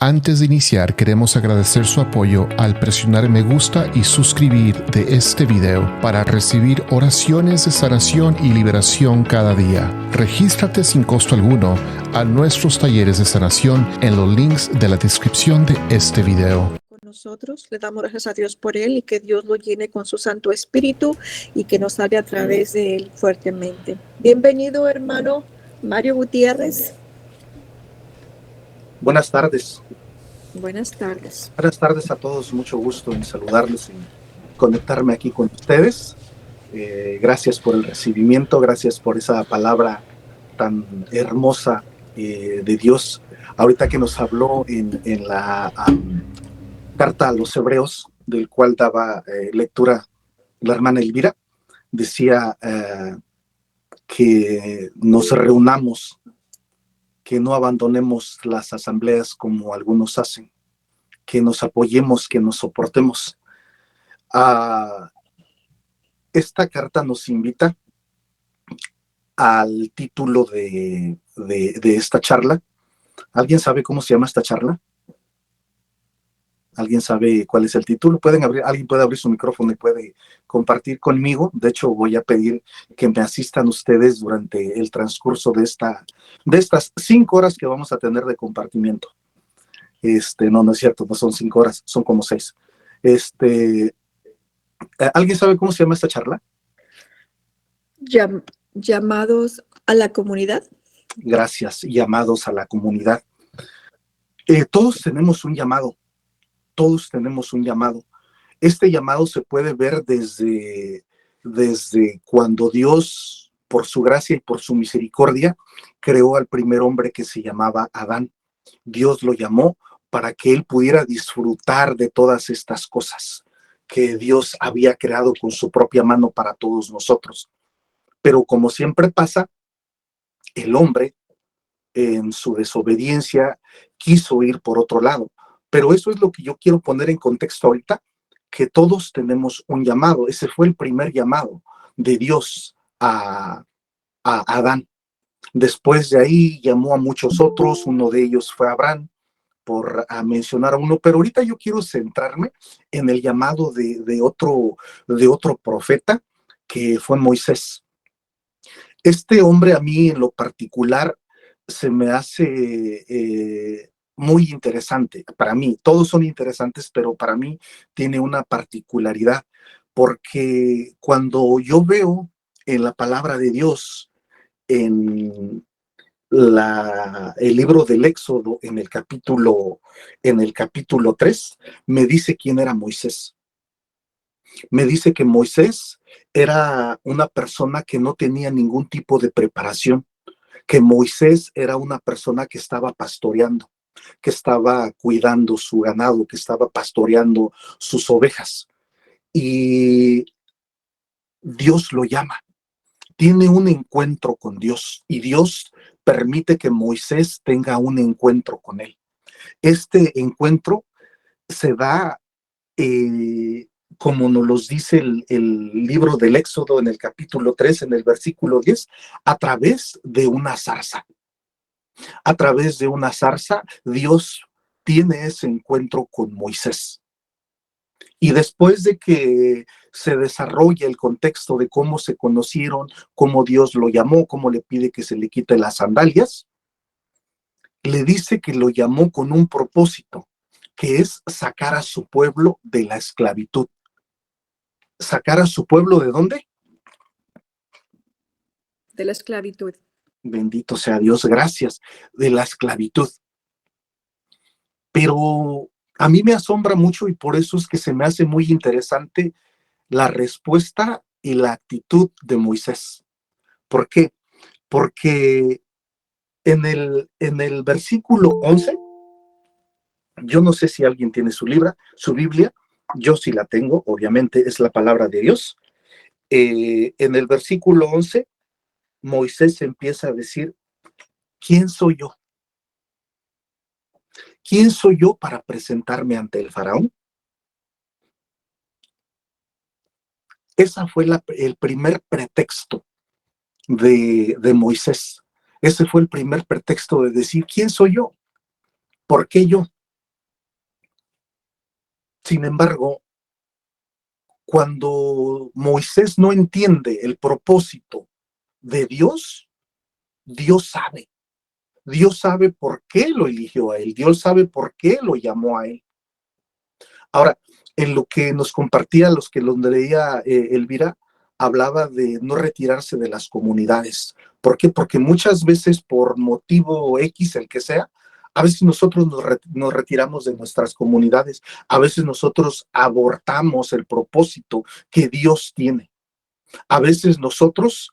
Antes de iniciar, queremos agradecer su apoyo al presionar me gusta y suscribir de este video para recibir oraciones de sanación y liberación cada día. Regístrate sin costo alguno a nuestros talleres de sanación en los links de la descripción de este video. Nosotros le damos gracias a Dios por él y que Dios lo llene con su Santo Espíritu y que nos hable a través de él fuertemente. Bienvenido, hermano Mario Gutiérrez. Buenas tardes. Buenas tardes. Buenas tardes a todos. Mucho gusto en saludarles y conectarme aquí con ustedes. Gracias por el recibimiento, gracias por esa palabra tan hermosa de Dios. Ahorita que nos habló en la carta a los Hebreos, del cual daba lectura la hermana Elvira, decía que nos reunamos, que no abandonemos las asambleas como algunos hacen, que nos apoyemos, que nos soportemos. Esta carta nos invita al título de esta charla. ¿Alguien sabe cómo se llama esta charla? ¿Alguien sabe cuál es el título? Alguien puede abrir su micrófono y puede compartir conmigo. De hecho, voy a pedir que me asistan ustedes durante el transcurso de estas 5 horas que vamos a tener de compartimiento. No es cierto, no son 5 horas, son como 6. ¿Alguien sabe cómo se llama esta charla? Llamados a la comunidad. Gracias, llamados a la comunidad. Todos tenemos un llamado. Todos tenemos un llamado. Este llamado se puede ver desde cuando Dios, por su gracia y por su misericordia, creó al primer hombre que se llamaba Adán. Dios lo llamó para que él pudiera disfrutar de todas estas cosas que Dios había creado con su propia mano para todos nosotros. Pero como siempre pasa, el hombre, en su desobediencia, quiso ir por otro lado. Pero eso es lo que yo quiero poner en contexto ahorita, que todos tenemos un llamado. Ese fue el primer llamado de Dios a Adán. Después de ahí llamó a muchos otros, uno de ellos fue Abraham, por mencionar a uno, pero ahorita yo quiero centrarme en el llamado de otro profeta, que fue Moisés. Este hombre a mí en lo particular se me hace muy interesante. Para mí, todos son interesantes, pero para mí tiene una particularidad, porque cuando yo veo en la palabra de Dios, en el libro del Éxodo, en el capítulo 3, me dice quién era Moisés. Me dice que Moisés era una persona que no tenía ningún tipo de preparación, que Moisés era una persona que estaba pastoreando, que estaba cuidando su ganado, que estaba pastoreando sus ovejas. Y Dios lo llama. Tiene un encuentro con Dios y Dios permite que Moisés tenga un encuentro con él. Este encuentro se da, como nos los dice el libro del Éxodo en el capítulo 3, en el versículo 10, a través de una zarza. A través de una zarza, Dios tiene ese encuentro con Moisés. Y después de que se desarrolla el contexto de cómo se conocieron, cómo Dios lo llamó, cómo le pide que se le quite las sandalias, le dice que lo llamó con un propósito, que es sacar a su pueblo de la esclavitud. ¿Sacar a su pueblo de dónde? De la esclavitud. Bendito sea Dios, gracias, de la esclavitud. Pero a mí me asombra mucho y por eso es que se me hace muy interesante la respuesta y la actitud de Moisés. ¿Por qué? Porque en el versículo 11, yo no sé si alguien tiene su Biblia, yo sí la tengo, obviamente es la palabra de Dios. En el versículo 11, Moisés empieza a decir, ¿quién soy yo? ¿Quién soy yo para presentarme ante el faraón? Esa fue el primer pretexto de Moisés. Ese fue el primer pretexto de decir, ¿quién soy yo? ¿Por qué yo? Sin embargo, cuando Moisés no entiende el propósito de Dios, Dios sabe. Dios sabe por qué lo eligió a él. Dios sabe por qué lo llamó a él. Ahora, en lo que nos compartía, los que lo leía Elvira, hablaba de no retirarse de las comunidades. ¿Por qué? Porque muchas veces por motivo X, el que sea, a veces nosotros nos retiramos de nuestras comunidades, a veces nosotros abortamos el propósito que Dios tiene. A veces nosotros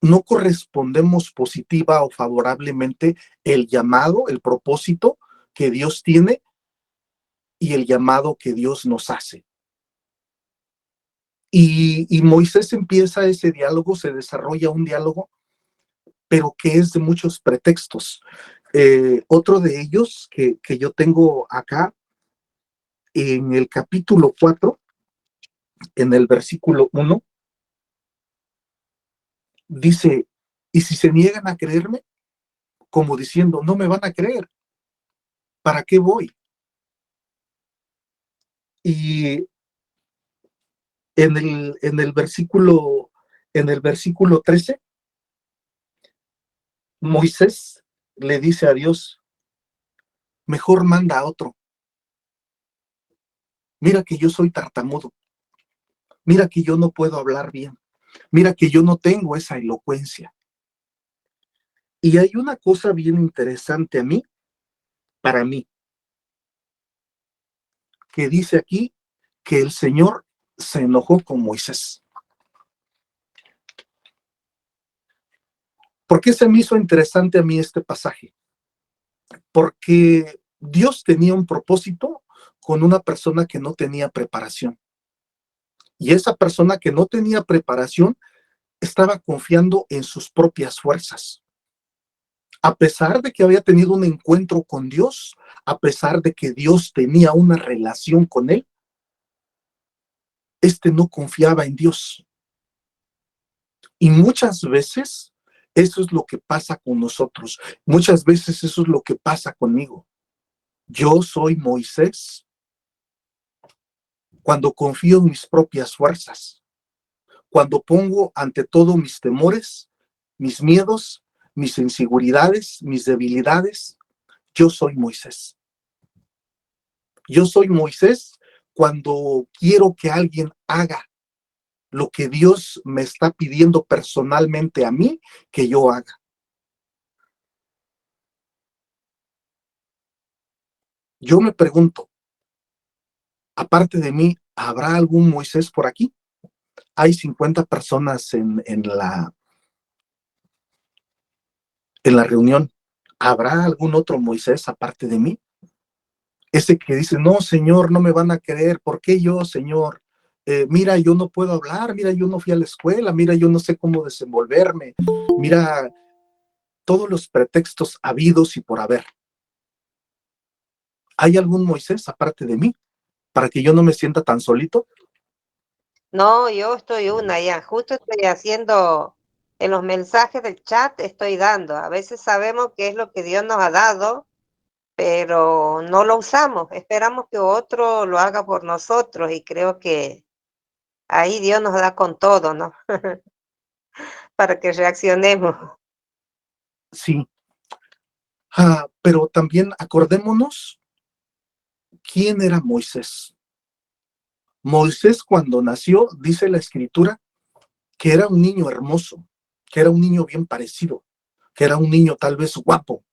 no correspondemos positiva o favorablemente el llamado, el propósito que Dios tiene y el llamado que Dios nos hace. Y Moisés empieza ese diálogo, se desarrolla un diálogo, pero que es de muchos pretextos. Otro de ellos que yo tengo acá, en el capítulo 4, en el versículo 1, dice, y si se niegan a creerme, como diciendo, no me van a creer, ¿para qué voy? Y en el versículo 13, Moisés le dice a Dios, mejor manda a otro. Mira que yo soy tartamudo. Mira que yo no puedo hablar bien. Mira que yo no tengo esa elocuencia. Y hay una cosa bien interesante para mí, que dice aquí que el Señor se enojó con Moisés. ¿Por qué se me hizo interesante a mí este pasaje? Porque Dios tenía un propósito con una persona que no tenía preparación. Y esa persona que no tenía preparación estaba confiando en sus propias fuerzas. A pesar de que había tenido un encuentro con Dios, a pesar de que Dios tenía una relación con él, no confiaba en Dios. Y muchas veces eso es lo que pasa con nosotros. Muchas veces eso es lo que pasa conmigo. Yo soy Moisés cuando confío en mis propias fuerzas, cuando pongo ante todo mis temores, mis miedos, mis inseguridades, mis debilidades. Yo soy Moisés. Yo soy Moisés cuando quiero que alguien haga lo que Dios me está pidiendo personalmente a mí que yo haga. Yo me pregunto, aparte de mí, ¿habrá algún Moisés por aquí? Hay 50 personas en la reunión. ¿Habrá algún otro Moisés aparte de mí? Ese que dice, no, Señor, no me van a creer. ¿Por qué yo, Señor? Mira, yo no puedo hablar. Mira, yo no fui a la escuela. Mira, yo no sé cómo desenvolverme. Mira, todos los pretextos habidos y por haber. ¿Hay algún Moisés aparte de mí para que yo no me sienta tan solito? No, yo estoy una ya, justo estoy haciendo en los mensajes del chat, estoy dando. A veces sabemos qué es lo que Dios nos ha dado, pero no lo usamos. Esperamos que otro lo haga por nosotros y creo que ahí Dios nos da con todo, ¿no? Para que reaccionemos. Sí. Pero también acordémonos quién era Moisés. Moisés cuando nació, dice la escritura, que era un niño hermoso, que era un niño bien parecido, que era un niño tal vez guapo.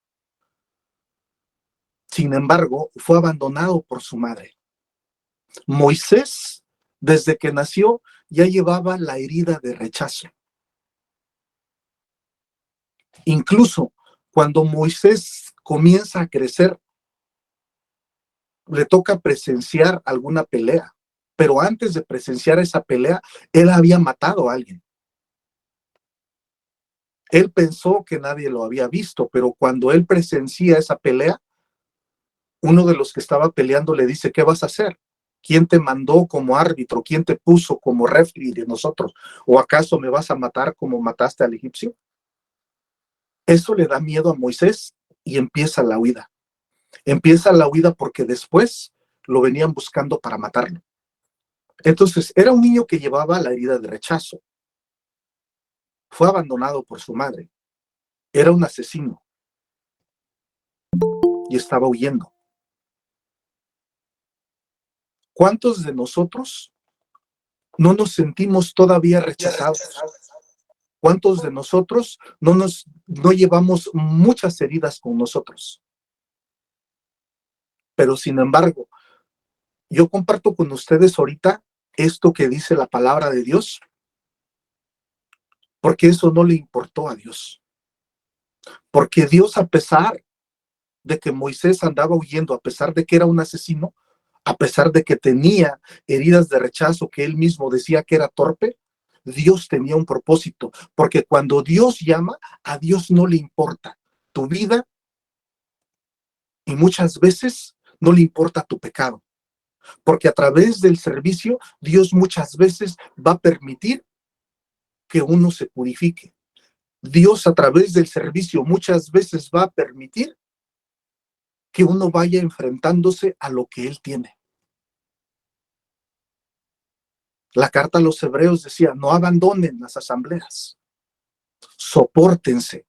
Sin embargo, fue abandonado por su madre. Moisés, desde que nació, ya llevaba la herida de rechazo. Incluso cuando Moisés comienza a crecer, le toca presenciar alguna pelea, pero antes de presenciar esa pelea, él había matado a alguien. Él pensó que nadie lo había visto, pero cuando él presencia esa pelea, uno de los que estaba peleando le dice, ¿qué vas a hacer? ¿Quién te mandó como árbitro? ¿Quién te puso como referee de nosotros? ¿O acaso me vas a matar como mataste al egipcio? Eso le da miedo a Moisés y empieza la huida. Empieza la huida porque después lo venían buscando para matarlo. Entonces, era un niño que llevaba la herida de rechazo. Fue abandonado por su madre. Era un asesino y estaba huyendo. ¿Cuántos de nosotros no nos sentimos todavía rechazados? ¿Cuántos de nosotros no llevamos muchas heridas con nosotros? Pero sin embargo, yo comparto con ustedes ahorita esto que dice la palabra de Dios, porque eso no le importó a Dios. Porque Dios, a pesar de que Moisés andaba huyendo, a pesar de que era un asesino, a pesar de que tenía heridas de rechazo que él mismo decía que era torpe, Dios tenía un propósito, porque cuando Dios llama, a Dios no le importa tu vida y muchas veces no le importa tu pecado, porque a través del servicio Dios muchas veces va a permitir que uno se purifique. Dios a través del servicio muchas veces va a permitir que uno vaya enfrentándose a lo que Él tiene. La carta a los hebreos decía, no abandonen las asambleas, sopórtense.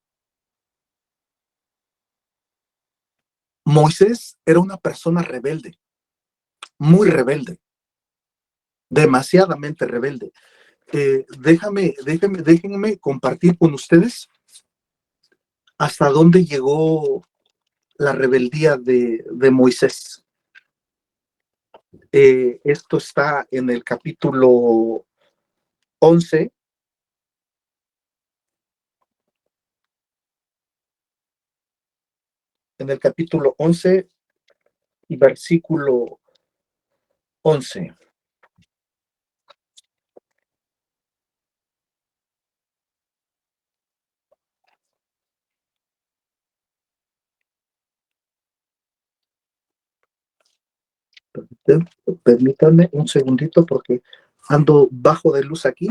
Moisés era una persona rebelde, muy rebelde, demasiadamente rebelde. Déjenme compartir con ustedes hasta dónde llegó la rebeldía de Moisés. Esto está en el capítulo 11. En el capítulo 11 y versículo 11. Permítanme un segundito porque ando bajo de luz aquí.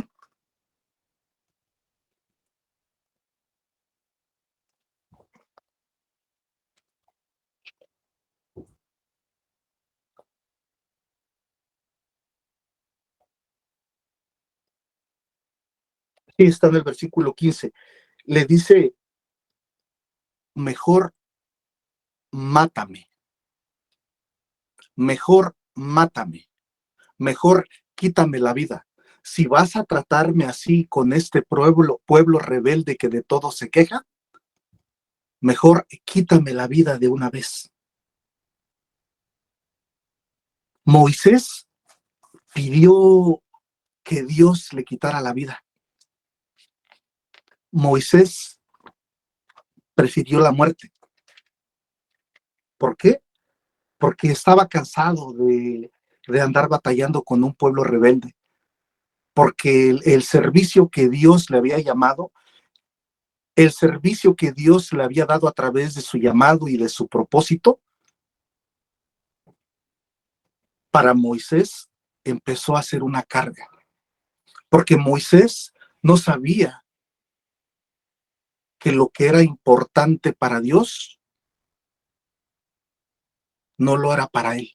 Sí, está en el versículo 15. Le dice, mejor mátame, mejor mátame, mejor quítame la vida. Si vas a tratarme así con este pueblo rebelde que de todo se queja, mejor quítame la vida de una vez. Moisés pidió que Dios le quitara la vida. Moisés prefirió la muerte. ¿Por qué? Porque estaba cansado de andar batallando con un pueblo rebelde. Porque el servicio que Dios le había llamado, el servicio que Dios le había dado a través de su llamado y de su propósito, para Moisés empezó a ser una carga. Porque Moisés no sabía que lo que era importante para Dios no lo era para él.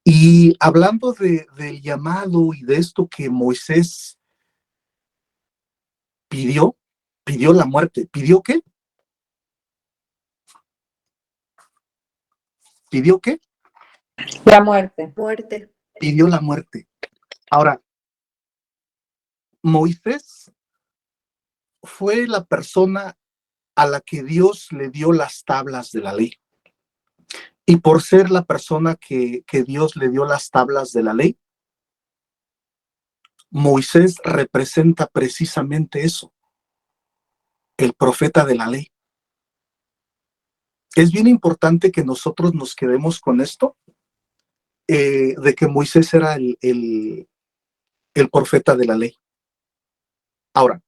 Y hablando del llamado y de esto que Moisés pidió la muerte. ¿Pidió qué? ¿Pidió qué? La muerte. Muerte. Pidió la muerte. Ahora, Moisés fue la persona a la que Dios le dio las tablas de la ley. Y por ser la persona que Dios le dio las tablas de la ley, Moisés representa precisamente eso, el profeta de la ley. Es bien importante que nosotros nos quedemos con esto, de que Moisés era el profeta de la ley. Ahora,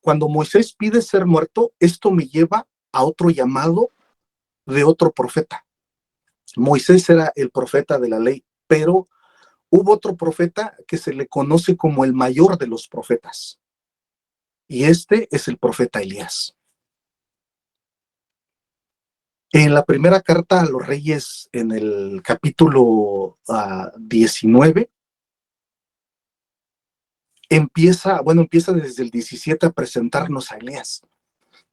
cuando Moisés pide ser muerto, esto me lleva a otro llamado de otro profeta. Moisés era el profeta de la ley, pero hubo otro profeta que se le conoce como el mayor de los profetas. Y este es el profeta Elías. En la primera carta a los reyes, en el capítulo 19, empieza desde el 17 a presentarnos a Elías.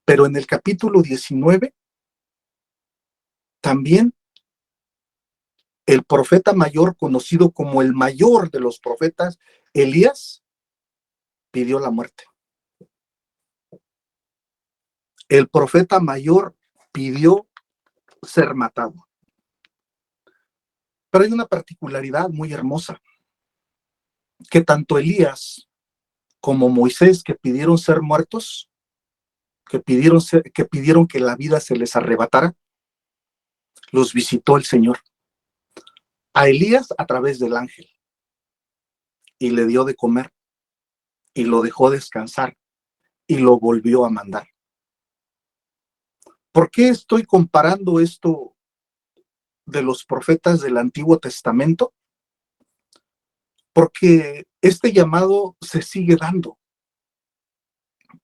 Pero en el capítulo 19, también el profeta mayor, conocido como el mayor de los profetas, Elías, pidió la muerte. El profeta mayor pidió ser matado. Pero hay una particularidad muy hermosa, que tanto Elías como Moisés, que pidieron ser muertos, que pidieron que la vida se les arrebatara, los visitó el Señor. A Elías a través del ángel, y le dio de comer, y lo dejó descansar, y lo volvió a mandar. ¿Por qué estoy comparando esto de los profetas del Antiguo Testamento? Porque este llamado se sigue dando.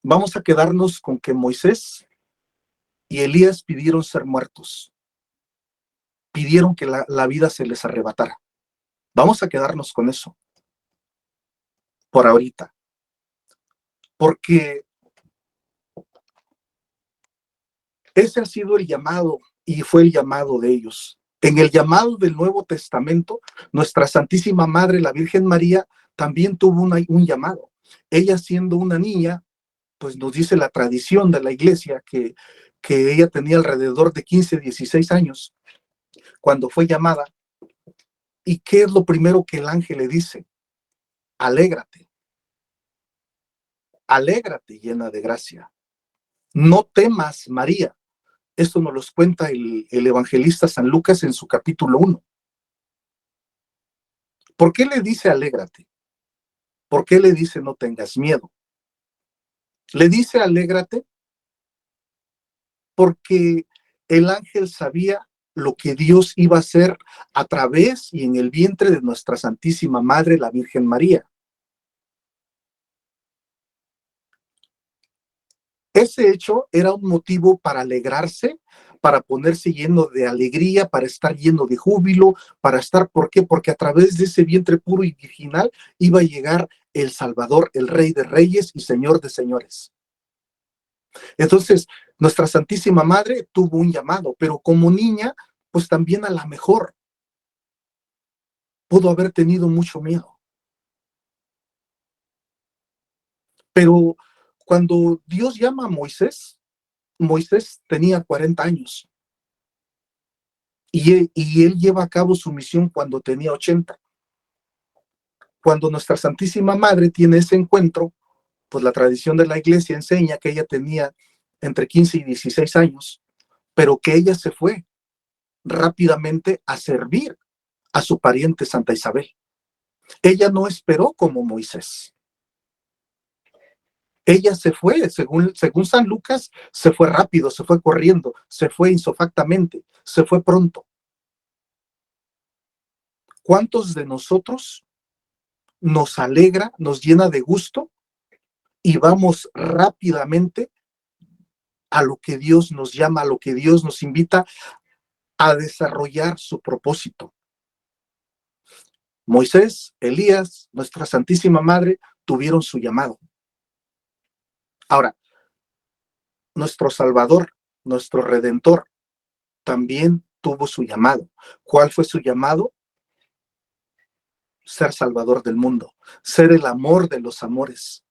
Vamos a quedarnos con que Moisés y Elías pidieron ser muertos. Pidieron que la vida se les arrebatara. Vamos a quedarnos con eso por ahorita. Porque ese ha sido el llamado y fue el llamado de ellos. En el llamado del Nuevo Testamento, nuestra Santísima Madre, la Virgen María, también tuvo un llamado. Ella, siendo una niña, pues nos dice la tradición de la iglesia que ella tenía alrededor de 15, 16 años cuando fue llamada. ¿Y qué es lo primero que el ángel le dice? Alégrate. Alégrate, llena de gracia. No temas, María. Esto nos lo cuenta el evangelista San Lucas en su capítulo 1. ¿Por qué le dice alégrate? ¿Por qué le dice no tengas miedo? Le dice alégrate porque el ángel sabía lo que Dios iba a hacer a través y en el vientre de nuestra Santísima Madre, la Virgen María. Ese hecho era un motivo para alegrarse, para ponerse lleno de alegría, para estar lleno de júbilo, para estar, ¿por qué? Porque a través de ese vientre puro y virginal iba a llegar el Salvador, el Rey de Reyes y Señor de Señores. Entonces, nuestra Santísima Madre tuvo un llamado, pero como niña, pues también a lo mejor pudo haber tenido mucho miedo. Pero cuando Dios llama a Moisés, Moisés tenía 40 años. Y él lleva a cabo su misión cuando tenía 80. Cuando nuestra Santísima Madre tiene ese encuentro, pues la tradición de la iglesia enseña que ella tenía entre 15 y 16 años, pero que ella se fue rápidamente a servir a su pariente Santa Isabel. Ella no esperó como Moisés. Ella se fue, según San Lucas, se fue rápido, se fue corriendo, se fue insofactamente, se fue pronto. ¿Cuántos de nosotros nos alegra, nos llena de gusto y vamos rápidamente a lo que Dios nos llama, a lo que Dios nos invita a desarrollar su propósito? Moisés, Elías, nuestra Santísima Madre tuvieron su llamado. Ahora, nuestro Salvador, nuestro Redentor, también tuvo su llamado. ¿Cuál fue su llamado? Ser Salvador del mundo, ser el amor de los amores,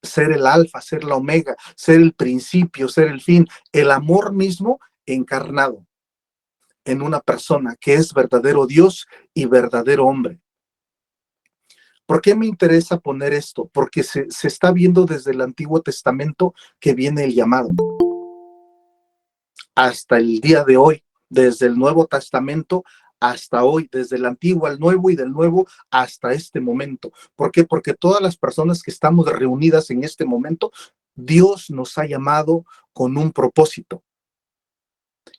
ser el alfa, ser la omega, ser el principio, ser el fin, el amor mismo encarnado en una persona que es verdadero Dios y verdadero hombre. ¿Por qué me interesa poner esto? Porque se está viendo desde el Antiguo Testamento que viene el llamado. Hasta el día de hoy, desde el Nuevo Testamento hasta hoy, desde el Antiguo al Nuevo y del Nuevo hasta este momento. ¿Por qué? Porque todas las personas que estamos reunidas en este momento, Dios nos ha llamado con un propósito.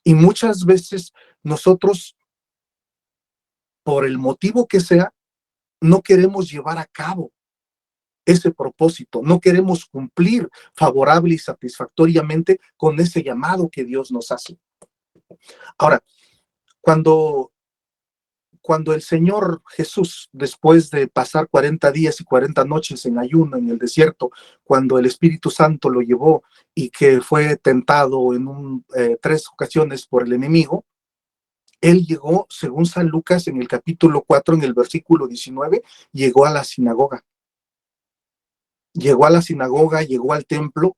Y muchas veces nosotros, por el motivo que sea, no queremos llevar a cabo ese propósito, no queremos cumplir favorable y satisfactoriamente con ese llamado que Dios nos hace. Ahora, cuando el Señor Jesús, después de pasar 40 días y 40 noches en ayuno en el desierto, cuando el Espíritu Santo lo llevó y que fue tentado en 3 ocasiones por el enemigo, él llegó, según San Lucas, en el capítulo 4, en el versículo 19, llegó a la sinagoga. Llegó a la sinagoga, llegó al templo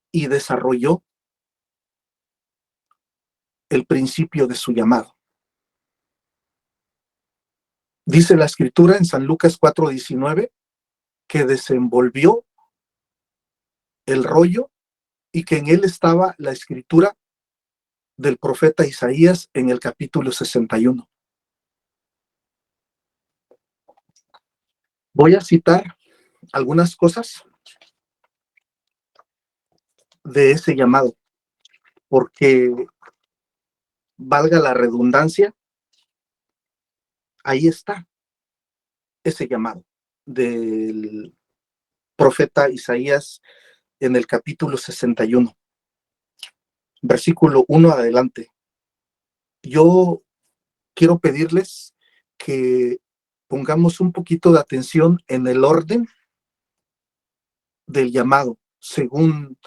y desarrolló el principio de su llamado. Dice la Escritura en San Lucas 4:19 que desenvolvió el rollo y que en él estaba la escritura del profeta Isaías en el capítulo 61. Voy a citar algunas cosas de ese llamado, porque valga la redundancia, ahí está ese llamado del profeta Isaías en el capítulo 61, versículo 1 adelante. Yo quiero pedirles que pongamos un poquito de atención en el orden del llamado, según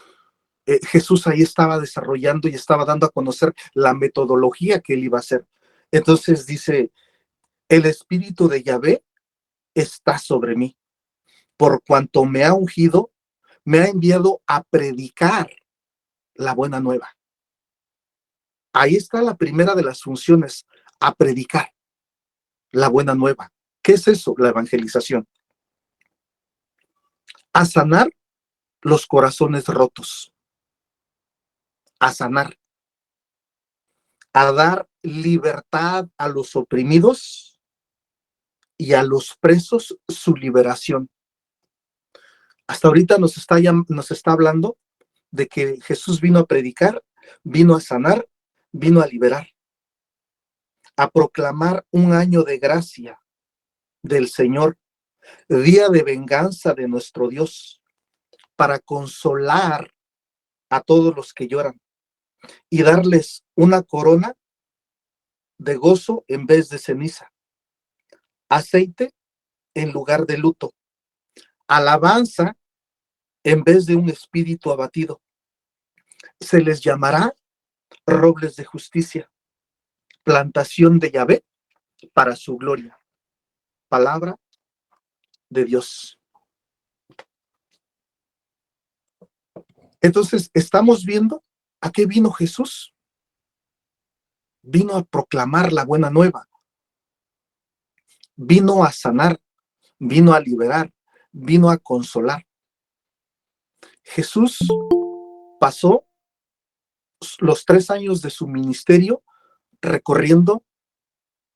Jesús ahí estaba desarrollando y estaba dando a conocer la metodología que él iba a hacer. Entonces dice, el Espíritu de Yahvé está sobre mí, por cuanto me ha ungido, me ha enviado a predicar la buena nueva. Ahí está la primera de las funciones, a predicar la buena nueva. ¿Qué es eso? La evangelización. A sanar los corazones rotos. A sanar. A dar libertad a los oprimidos y a los presos su liberación. Hasta ahorita nos está hablando de que Jesús vino a predicar, vino a sanar, vino a liberar, a proclamar un año de gracia del Señor, día de venganza de nuestro Dios, para consolar a todos los que lloran y darles una corona de gozo en vez de ceniza, aceite en lugar de luto, alabanza en vez de un espíritu abatido. Se les llamará robles de justicia, plantación de Yahvé para su gloria. Palabra de Dios. Entonces, estamos viendo a qué vino Jesús. Vino a proclamar la buena nueva. Vino a sanar, vino a liberar, vino a consolar. Jesús pasó los 3 años de su ministerio recorriendo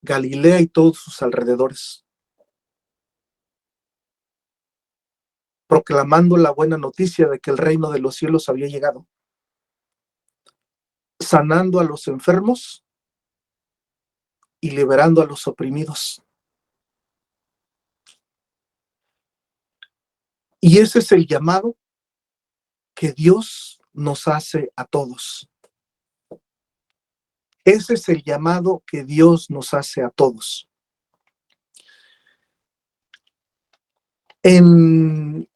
Galilea y todos sus alrededores, proclamando la buena noticia de que el reino de los cielos había llegado, sanando a los enfermos y liberando a los oprimidos. Y ese es el llamado que Dios nos hace a todos. Ese es el llamado que Dios nos hace a todos. En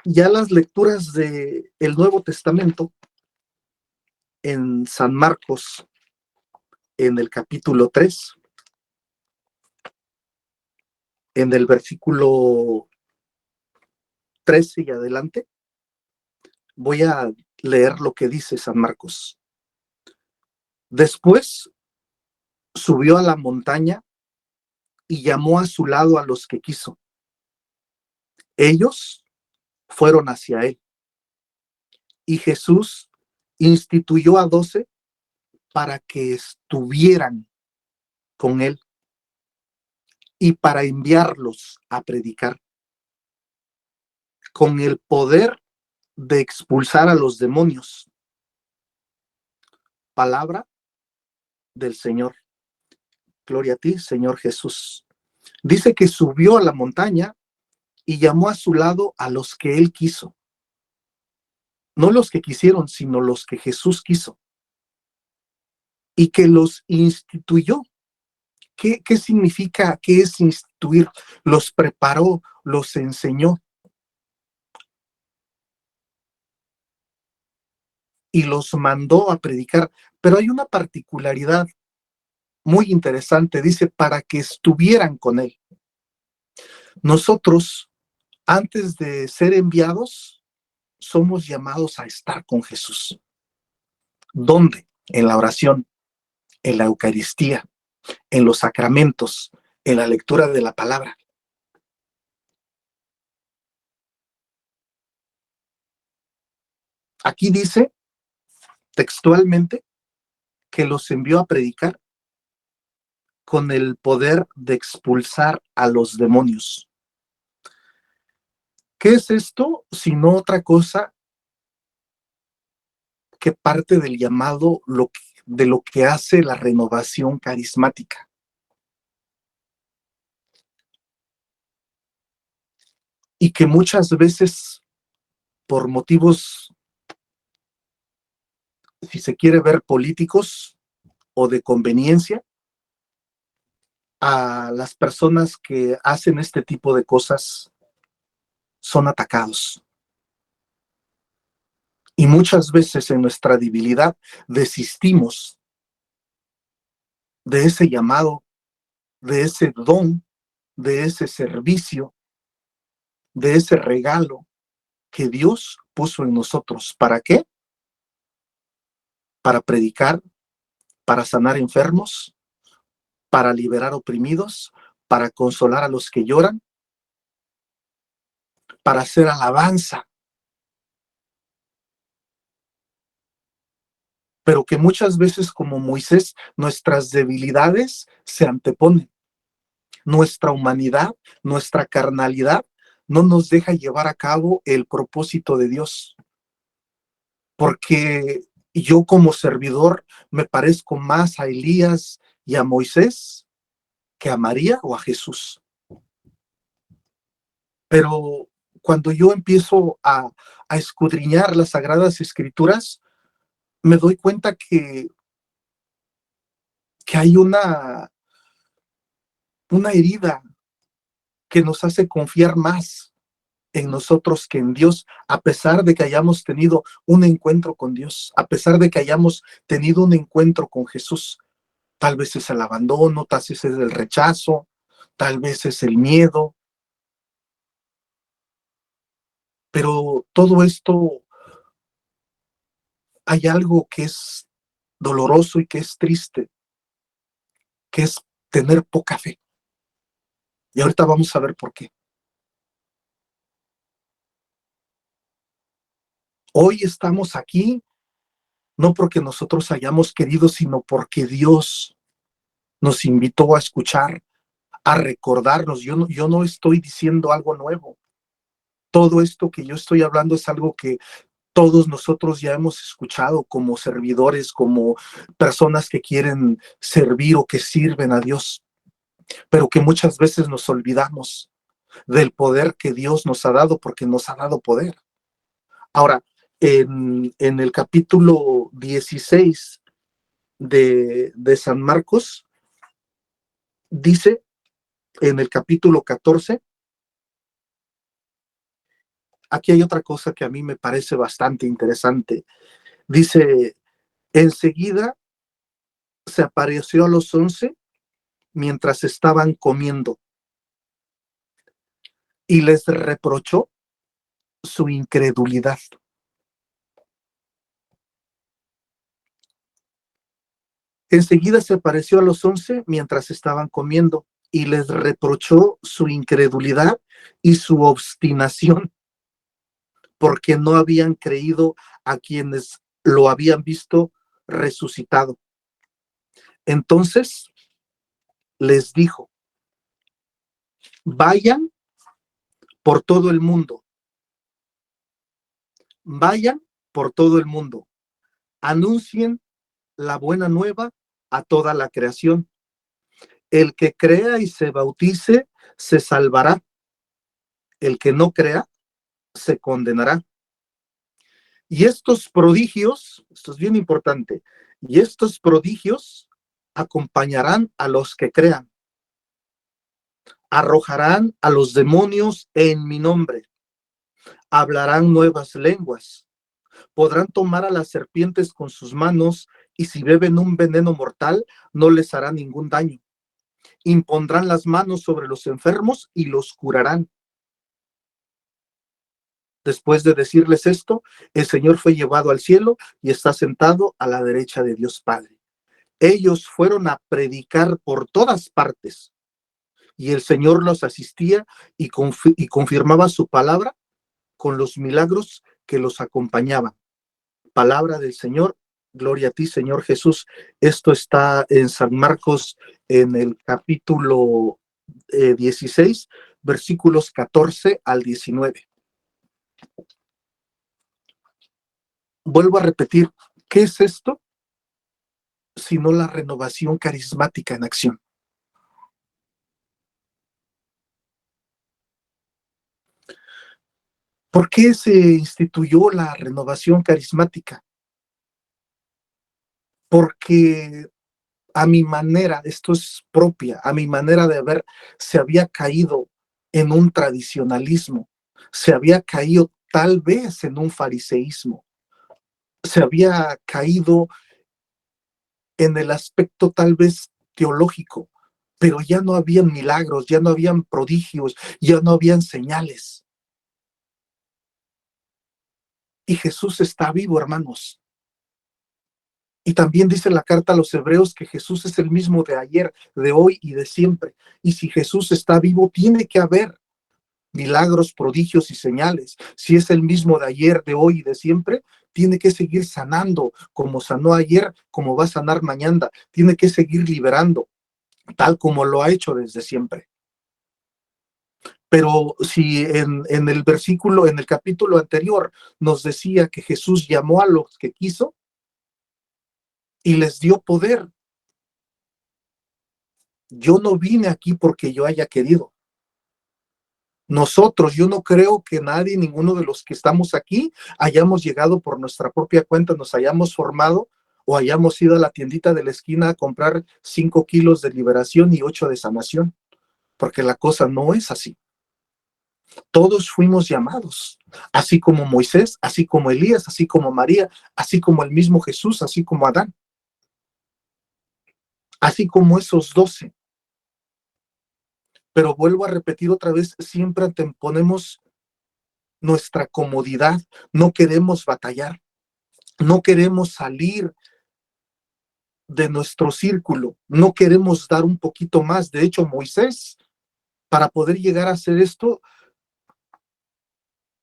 ya las lecturas del Nuevo Testamento, en San Marcos, en el capítulo 3, en el versículo 13 y adelante, voy a leer lo que dice San Marcos. Después subió a la montaña y llamó a su lado a los que quiso. Ellos fueron hacia él. Y Jesús instituyó a 12 para que estuvieran con él y para enviarlos a predicar con el poder de expulsar a los demonios. Palabra del Señor. Gloria a ti, Señor Jesús. Dice que subió a la montaña y llamó a su lado a los que él quiso. No los que quisieron, sino los que Jesús quiso. Y que los instituyó. ¿Qué significa? ¿Qué es instituir? Los preparó, los enseñó y los mandó a predicar. Pero hay una particularidad muy interesante. Dice, para que estuvieran con él. Nosotros, antes de ser enviados, somos llamados a estar con Jesús. ¿Dónde? En la oración, en la Eucaristía, en los sacramentos, en la lectura de la palabra. Aquí dice textualmente que los envió a predicar con el poder de expulsar a los demonios. ¿Qué es esto? Sino otra cosa que parte del llamado de lo que hace la renovación carismática. Y que muchas veces, por motivos, si se quiere ver, políticos o de conveniencia, a las personas que hacen este tipo de cosas son atacados. Y muchas veces en nuestra debilidad desistimos de ese llamado, de ese don, de ese servicio, de ese regalo que Dios puso en nosotros. ¿Para qué? Para predicar, para sanar enfermos, para liberar oprimidos, para consolar a los que lloran, para hacer alabanza. Pero que muchas veces, como Moisés, nuestras debilidades se anteponen. Nuestra humanidad, nuestra carnalidad no nos deja llevar a cabo el propósito de Dios. Porque yo como servidor me parezco más a Elías y a Moisés que a María o a Jesús. Pero cuando yo empiezo a escudriñar las Sagradas Escrituras, me doy cuenta que hay una herida que nos hace confiar más en nosotros que en Dios, a pesar de que hayamos tenido un encuentro con Dios, a pesar de que hayamos tenido un encuentro con Jesús. Tal vez es el abandono, tal vez es el rechazo, tal vez es el miedo. Pero todo esto, hay algo que es doloroso y que es triste, que es tener poca fe. Y ahorita vamos a ver por qué. Hoy estamos aquí, no porque nosotros hayamos querido, sino porque Dios nos invitó a escuchar, a recordarnos. Yo no estoy diciendo algo nuevo. Todo esto que yo estoy hablando es algo que todos nosotros ya hemos escuchado como servidores, como personas que quieren servir o que sirven a Dios, pero que muchas veces nos olvidamos del poder que Dios nos ha dado, porque nos ha dado poder. Ahora, en el capítulo 16 de San Marcos, dice en el capítulo 14, aquí hay otra cosa que a mí me parece bastante interesante. Dice, enseguida se apareció a los 11 mientras estaban comiendo y les reprochó su incredulidad. Enseguida se apareció a los 11 mientras estaban comiendo y les reprochó su incredulidad y su obstinación, porque no habían creído a quienes lo habían visto resucitado. Entonces les dijo, vayan por todo el mundo, vayan por todo el mundo, anuncien la buena nueva a toda la creación. El que crea y se bautice se salvará. El que no crea se condenará. Y estos prodigios, esto es bien importante, y estos prodigios acompañarán a los que crean. Arrojarán a los demonios en mi nombre. Hablarán nuevas lenguas. Podrán tomar a las serpientes con sus manos, y si beben un veneno mortal, no les hará ningún daño. Impondrán las manos sobre los enfermos y los curarán. Después de decirles esto, el Señor fue llevado al cielo y está sentado a la derecha de Dios Padre. Ellos fueron a predicar por todas partes, y el Señor los asistía y confirmaba su palabra con los milagros que los acompañaban. Palabra del Señor. Gloria a ti, Señor Jesús. Esto está en San Marcos, en el capítulo 16, versículos 14 al 19. Vuelvo a repetir, ¿qué es esto? Sino la renovación carismática en acción. ¿Por qué se instituyó la renovación carismática? Porque a mi manera, esto es propia, a mi manera de ver, se había caído en un tradicionalismo, se había caído tal vez en un fariseísmo, se había caído en el aspecto tal vez teológico, pero ya no habían milagros, ya no habían prodigios, ya no habían señales. Y Jesús está vivo, hermanos. Y también dice la carta a los hebreos que Jesús es el mismo de ayer, de hoy y de siempre. Y si Jesús está vivo, tiene que haber milagros, prodigios y señales. Si es el mismo de ayer, de hoy y de siempre, tiene que seguir sanando como sanó ayer, como va a sanar mañana. Tiene que seguir liberando, tal como lo ha hecho desde siempre. Pero si en el versículo, en el capítulo anterior, nos decía que Jesús llamó a los que quiso y les dio poder. Yo no vine aquí porque yo haya querido. Nosotros, yo no creo que nadie, ninguno de los que estamos aquí, hayamos llegado por nuestra propia cuenta, nos hayamos formado o hayamos ido a la tiendita de la esquina a comprar 5 kilos de liberación y 8 de sanación, porque la cosa no es así. Todos fuimos llamados, así como Moisés, así como Elías, así como María, así como el mismo Jesús, así como Adán, así como esos 12. Pero vuelvo a repetir otra vez, siempre anteponemos nuestra comodidad, no queremos batallar, no queremos salir de nuestro círculo, no queremos dar un poquito más. De hecho, Moisés, para poder llegar a hacer esto,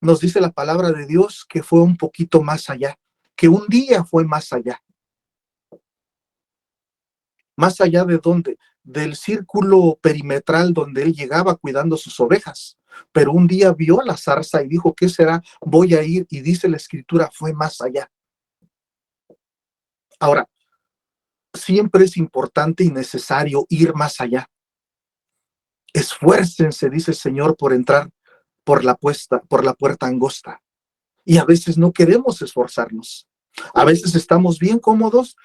nos dice la palabra de Dios que fue un poquito más allá, que un día fue más allá. ¿Más allá de dónde? Del círculo perimetral donde él llegaba cuidando sus ovejas. Pero un día vio la zarza y dijo, ¿qué será? Voy a ir. Y dice la escritura, fue más allá. Ahora, siempre es importante y necesario ir más allá. Esfuércense, dice el Señor, por entrar por la puerta angosta. Y a veces no queremos esforzarnos. A veces estamos bien cómodos.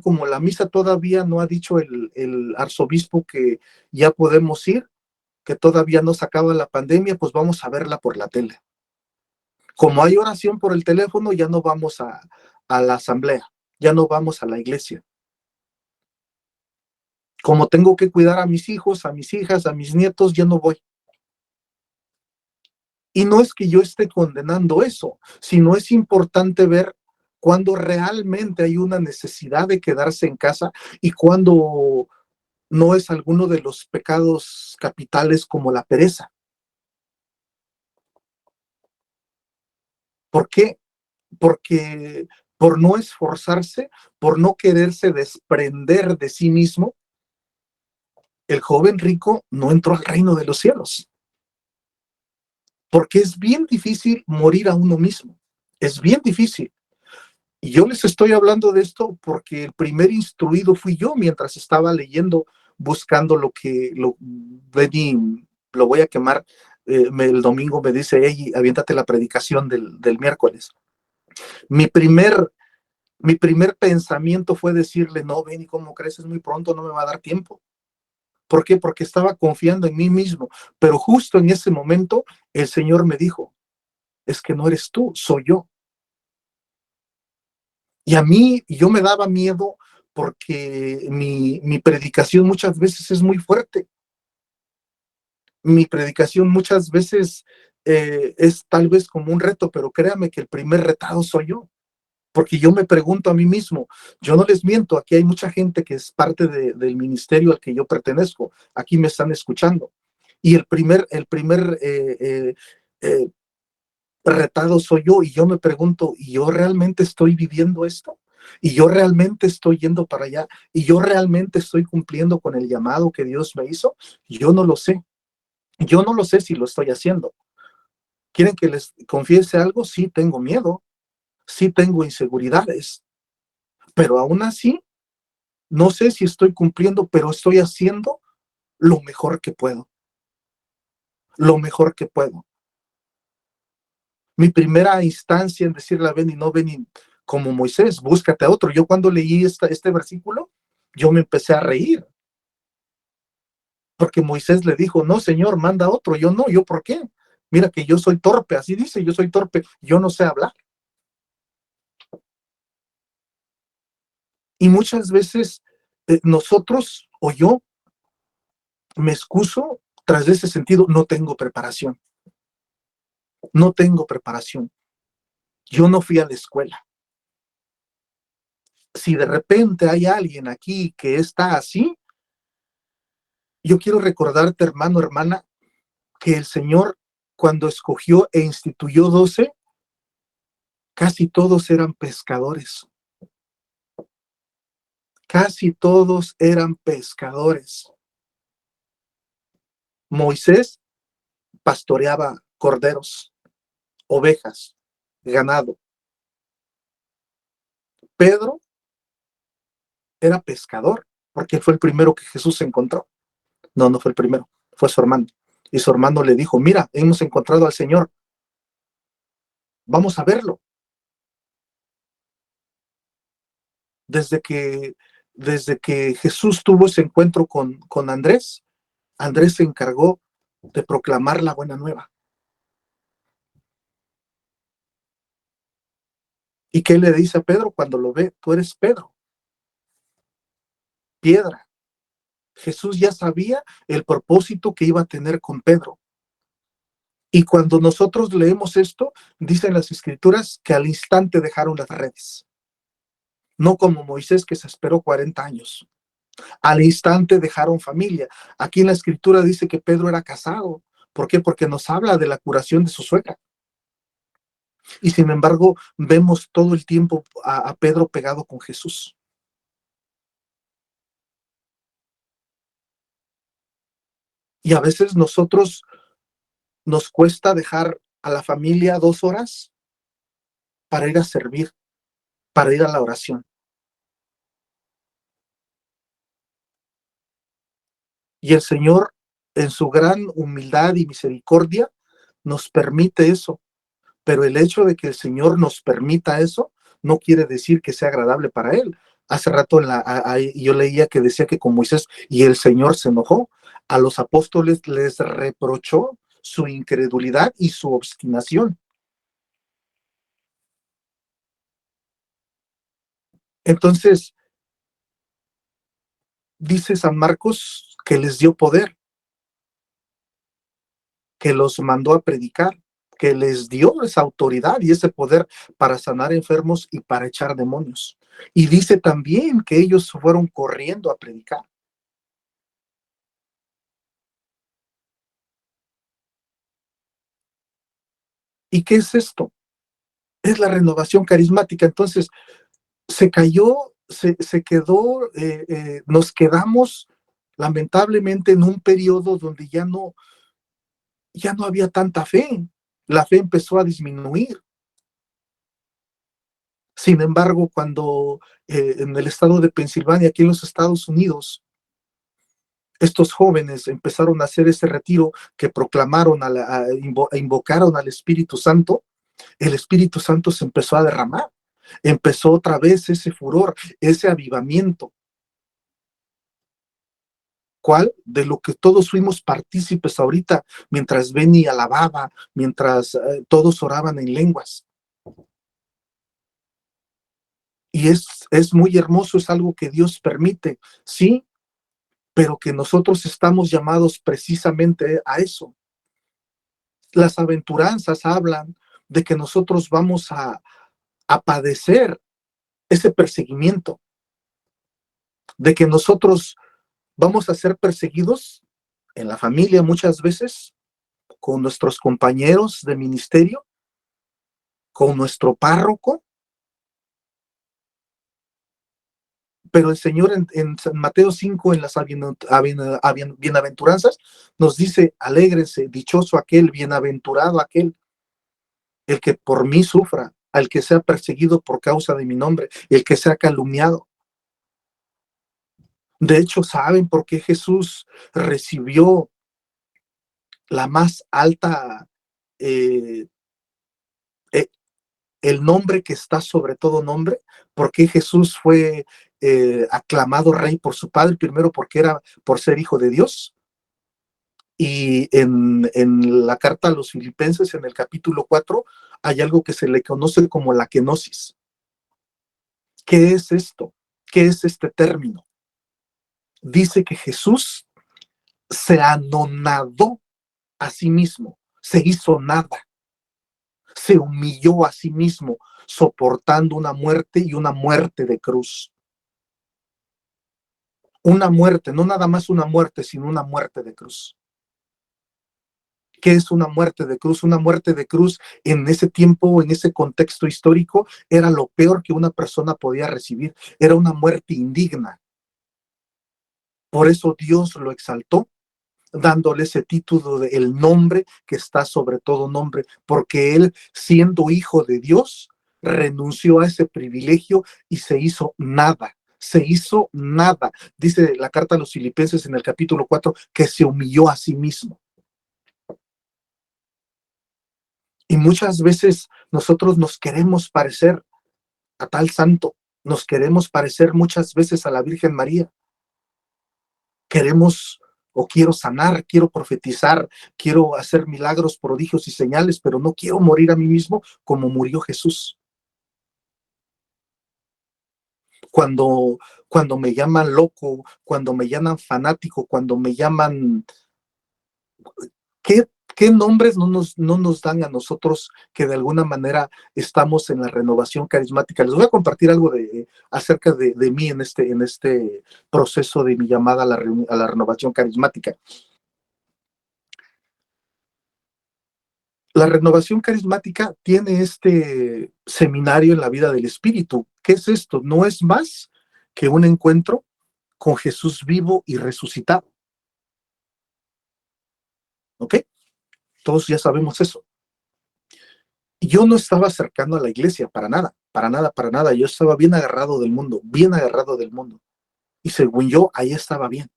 Como la misa todavía no ha dicho el arzobispo que ya podemos ir, que todavía no se acaba la pandemia, pues vamos a verla por la tele. Como hay oración por el teléfono, ya no vamos a la asamblea, ya no vamos a la iglesia. Como tengo que cuidar a mis hijos, a mis hijas, a mis nietos, ya no voy. Y no es que yo esté condenando eso, sino es importante ver cuando realmente hay una necesidad de quedarse en casa y cuando no es alguno de los pecados capitales como la pereza. ¿Por qué? Porque por no esforzarse, por no quererse desprender de sí mismo, el joven rico no entró al reino de los cielos. Porque es bien difícil morir a uno mismo. Es bien difícil. Y yo les estoy hablando de esto porque el primer instruido fui yo mientras estaba leyendo buscando Benny, lo voy a quemar. El domingo me dice, hey, aviéntate la predicación del miércoles. Mi primer pensamiento fue decirle, no, Benny, ¿cómo crees? Es muy pronto, no me va a dar tiempo. ¿Por qué? Porque estaba confiando en mí mismo. Pero justo en ese momento, el Señor me dijo, es que no eres tú, soy yo. Y a mí, yo me daba miedo porque mi predicación muchas veces es muy fuerte. Mi predicación muchas veces es tal vez como un reto, pero créame que el primer retado soy yo. Porque yo me pregunto a mí mismo, yo no les miento, aquí hay mucha gente que es parte del ministerio al que yo pertenezco, aquí me están escuchando. Y el primer retado soy yo, y yo me pregunto, ¿y yo realmente estoy viviendo esto? ¿Y yo realmente estoy yendo para allá? ¿Y yo realmente estoy cumpliendo con el llamado que Dios me hizo? Yo no lo sé. Yo no lo sé si lo estoy haciendo. ¿Quieren que les confiese algo? Sí, tengo miedo, sí tengo inseguridades, pero aún así, no sé si estoy cumpliendo, pero estoy haciendo lo mejor que puedo. Lo mejor que puedo. Mi primera instancia en decirle a Benny, no, Benny, como Moisés, búscate a otro. Yo cuando leí este versículo, yo me empecé a reír. Porque Moisés le dijo, no, Señor, manda a otro. Yo no, ¿yo por qué? Mira que yo soy torpe, así dice, yo soy torpe, yo no sé hablar. Y muchas veces nosotros o yo me excuso tras ese sentido, no tengo preparación. No tengo preparación. Yo no fui a la escuela. Si de repente hay alguien aquí que está así, yo quiero recordarte, hermano, hermana, que el Señor, cuando escogió e instituyó 12, casi todos eran pescadores. Casi todos eran pescadores. Moisés pastoreaba corderos, ovejas, ganado. Pedro era pescador, porque él fue el primero que Jesús encontró. No, no fue el primero, fue su hermano. Y su hermano le dijo, mira, hemos encontrado al Señor, vamos a verlo. Desde que Jesús tuvo ese encuentro con Andrés, Andrés se encargó de proclamar la buena nueva. ¿Y qué le dice a Pedro cuando lo ve? Tú eres Pedro, piedra. Jesús ya sabía el propósito que iba a tener con Pedro. Y cuando nosotros leemos esto, dicen las escrituras que al instante dejaron las redes. No como Moisés, que se esperó 40 años. Al instante dejaron familia. Aquí en la escritura dice que Pedro era casado. ¿Por qué? Porque nos habla de la curación de su suegra. Y sin embargo, vemos todo el tiempo a Pedro pegado con Jesús. Y a veces nosotros nos cuesta dejar a la familia 2 horas para ir a servir, para ir a la oración. Y el Señor, en su gran humildad y misericordia, nos permite eso. Pero el hecho de que el Señor nos permita eso no quiere decir que sea agradable para Él. Hace rato yo leía que decía que con Moisés y el Señor se enojó. A los apóstoles les reprochó su incredulidad y su obstinación. Entonces, dice San Marcos que les dio poder, que los mandó a predicar, que les dio esa autoridad y ese poder para sanar enfermos y para echar demonios. Y dice también que ellos fueron corriendo a predicar. ¿Y qué es esto? Es la renovación carismática. Entonces, se cayó, se quedó, nos quedamos lamentablemente en un periodo donde ya no había tanta fe. La fe empezó a disminuir. Sin embargo, cuando en el estado de Pensilvania, aquí en los Estados Unidos, estos jóvenes empezaron a hacer ese retiro que proclamaron, invocaron al Espíritu Santo, el Espíritu Santo se empezó a derramar. Empezó otra vez ese furor, ese avivamiento. ¿Cuál? De lo que todos fuimos partícipes ahorita, mientras Benny alababa, mientras todos oraban en lenguas. Y es muy hermoso, es algo que Dios permite, sí, pero que nosotros estamos llamados precisamente a eso. Las aventuranzas hablan de que nosotros vamos a padecer ese perseguimiento, de que nosotros vamos a ser perseguidos en la familia muchas veces, con nuestros compañeros de ministerio, con nuestro párroco. Pero el Señor en San Mateo 5, en las bienaventuranzas, nos dice: alégrense, dichoso aquel, bienaventurado aquel, el que por mí sufra, al que sea perseguido por causa de mi nombre, el que sea calumniado. De hecho, ¿saben por qué Jesús recibió la más alta, el nombre que está sobre todo nombre? ¿Por qué Jesús fue aclamado rey por su padre? Primero, porque era por ser hijo de Dios. Y en la carta a los Filipenses, en el capítulo 4, hay algo que se le conoce como la kenosis. ¿Qué es esto? ¿Qué es este término? Dice que Jesús se anonadó a sí mismo, se hizo nada, se humilló a sí mismo, soportando una muerte, y una muerte de cruz. Una muerte, no nada más una muerte, sino una muerte de cruz. ¿Qué es una muerte de cruz? Una muerte de cruz en ese tiempo, en ese contexto histórico, era lo peor que una persona podía recibir. Era una muerte indigna. Por eso Dios lo exaltó, dándole ese título de el nombre que está sobre todo nombre, porque él, siendo hijo de Dios, renunció a ese privilegio y se hizo nada. Se hizo nada. Dice la carta a los Filipenses en el capítulo 4 que se humilló a sí mismo. Y muchas veces nosotros nos queremos parecer a tal santo, nos queremos parecer muchas veces a la Virgen María. Queremos o quiero sanar, quiero profetizar, quiero hacer milagros, prodigios y señales, pero no quiero morir a mí mismo como murió Jesús. Cuando me llaman loco, cuando me llaman fanático, cuando me llaman... ¿Qué nombres no nos dan a nosotros que de alguna manera estamos en la renovación carismática? Les voy a compartir algo acerca de mí en este proceso de mi llamada a la renovación carismática. La renovación carismática tiene este seminario en la vida del Espíritu. ¿Qué es esto? No es más que un encuentro con Jesús vivo y resucitado. ¿Ok? Todos ya sabemos eso. Yo no estaba cercano a la iglesia, para nada, para nada, para nada. Yo estaba bien agarrado del mundo, bien agarrado del mundo. Y según yo, ahí estaba bien.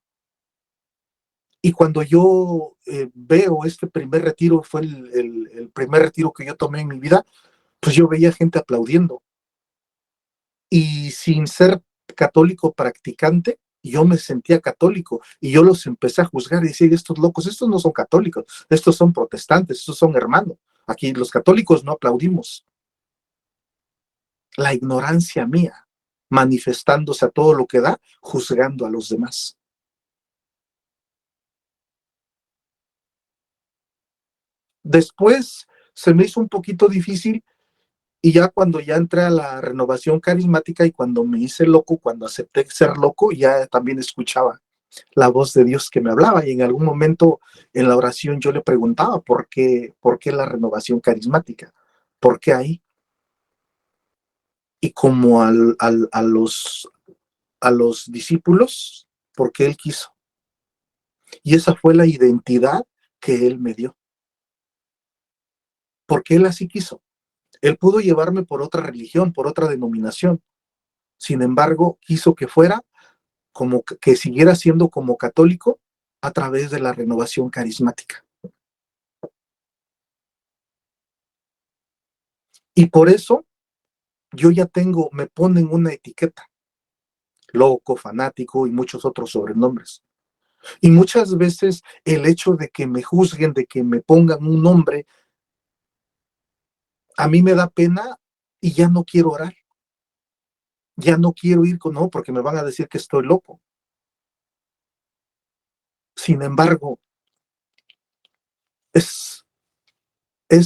Y cuando yo veo este primer retiro, fue el primer retiro que yo tomé en mi vida, pues yo veía gente aplaudiendo. Y sin ser católico practicante, yo me sentía católico y yo los empecé a juzgar y decir: estos locos, estos no son católicos, estos son protestantes, estos son hermanos. Aquí los católicos no aplaudimos. La ignorancia mía, manifestándose a todo lo que da, juzgando a los demás. Después se me hizo un poquito difícil, y ya cuando ya entré a la renovación carismática y cuando me hice loco, cuando acepté ser loco, ya también escuchaba la voz de Dios que me hablaba, y en algún momento en la oración yo le preguntaba por qué la renovación carismática, por qué ahí. Y como a los discípulos, porque él quiso. Y esa fue la identidad que él me dio. Porque él así quiso. Él pudo llevarme por otra religión, por otra denominación. Sin embargo, quiso que fuera como que siguiera siendo como católico, a través de la renovación carismática. Y por eso yo ya me ponen una etiqueta, loco, fanático y muchos otros sobrenombres. Y muchas veces el hecho de que me juzguen, de que me pongan un nombre, a mí me da pena y ya no quiero orar. Ya no quiero ir no, porque me van a decir que estoy loco. Sin embargo, es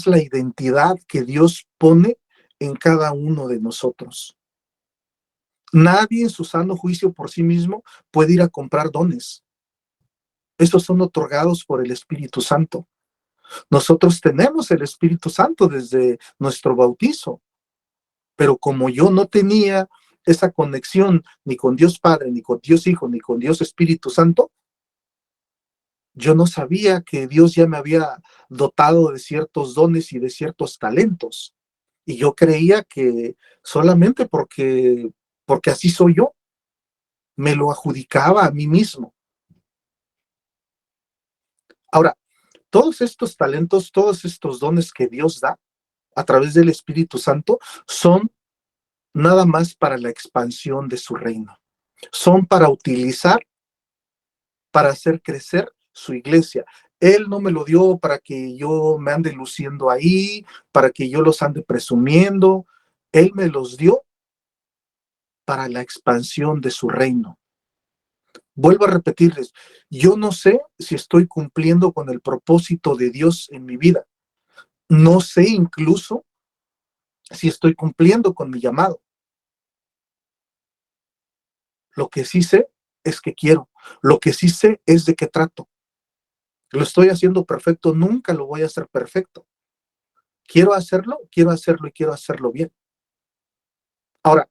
la identidad que Dios pone en cada uno de nosotros. Nadie en su sano juicio por sí mismo puede ir a comprar dones. Estos son otorgados por el Espíritu Santo. Nosotros tenemos el Espíritu Santo desde nuestro bautizo, pero como yo no tenía esa conexión ni con Dios Padre, ni con Dios Hijo, ni con Dios Espíritu Santo, yo no sabía que Dios ya me había dotado de ciertos dones y de ciertos talentos. Y yo creía que solamente porque así soy yo, me lo adjudicaba a mí mismo. Ahora, todos estos talentos, todos estos dones que Dios da a través del Espíritu Santo son nada más para la expansión de su reino. Son para utilizar, para hacer crecer su iglesia. Él no me lo dio para que yo me ande luciendo ahí, para que yo los ande presumiendo. Él me los dio para la expansión de su reino. Vuelvo a repetirles, yo no sé si estoy cumpliendo con el propósito de Dios en mi vida. No sé incluso si estoy cumpliendo con mi llamado. Lo que sí sé es que quiero. Lo que sí sé es de qué trato. Lo estoy haciendo perfecto, nunca lo voy a hacer perfecto. Quiero hacerlo y quiero hacerlo bien. Ahora,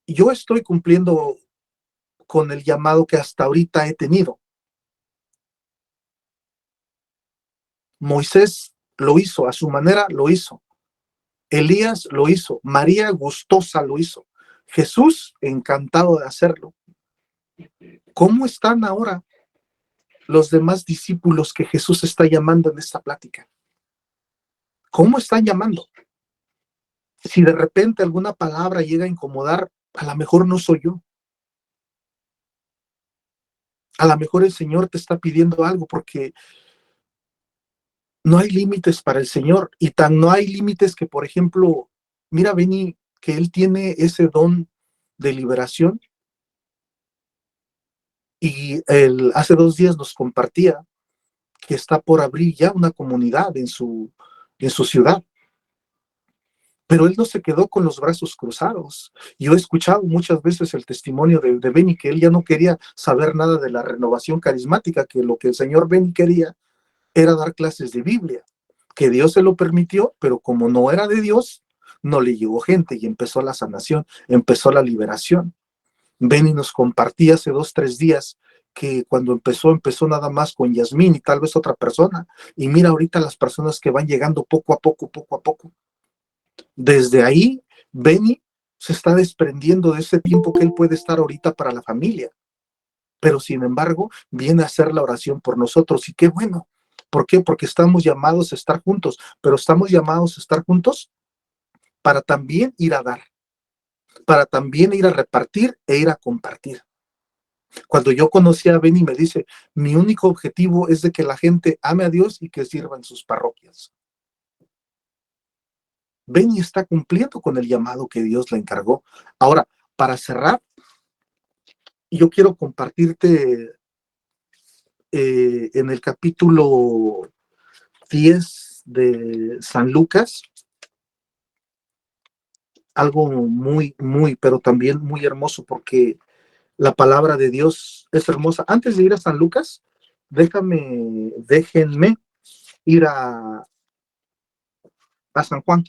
yo estoy cumpliendo con el llamado que hasta ahorita he tenido. Moisés lo hizo, a su manera lo hizo. Elías lo hizo. María gustosa lo hizo. Jesús encantado de hacerlo. ¿Cómo están ahora los demás discípulos que Jesús está llamando en esta plática? ¿Cómo están llamando? Si de repente alguna palabra llega a incomodar, a lo mejor no soy yo. A lo mejor el Señor te está pidiendo algo, porque no hay límites para el Señor, y tan no hay límites que, por ejemplo, mira, Benny, que Él tiene ese don de liberación, y él hace 2 días nos compartía que está por abrir ya una comunidad en su ciudad. Pero él no se quedó con los brazos cruzados. Yo he escuchado muchas veces el testimonio de Benny, que él ya no quería saber nada de la renovación carismática, que lo que el señor Benny quería era dar clases de Biblia, que Dios se lo permitió, pero como no era de Dios, no le llegó gente y empezó la sanación, empezó la liberación. Benny nos compartía hace 2, 3 días que cuando empezó nada más con Yasmín y tal vez otra persona, y mira ahorita las personas que van llegando poco a poco. Desde ahí, Benny se está desprendiendo de ese tiempo que él puede estar ahorita para la familia, pero sin embargo viene a hacer la oración por nosotros, y qué bueno. ¿Por qué? Porque estamos llamados a estar juntos, pero estamos llamados a estar juntos para también ir a dar, para también ir a repartir e ir a compartir. Cuando yo conocí a Benny, me dice, mi único objetivo es de que la gente ame a Dios y que sirva en sus parroquias. Benny está cumpliendo con el llamado que Dios le encargó. Ahora, para cerrar, yo quiero compartirte en el capítulo 10 de San Lucas, algo muy, pero también muy hermoso, porque la palabra de Dios es hermosa. Antes de ir a San Lucas, déjenme ir a San Juan.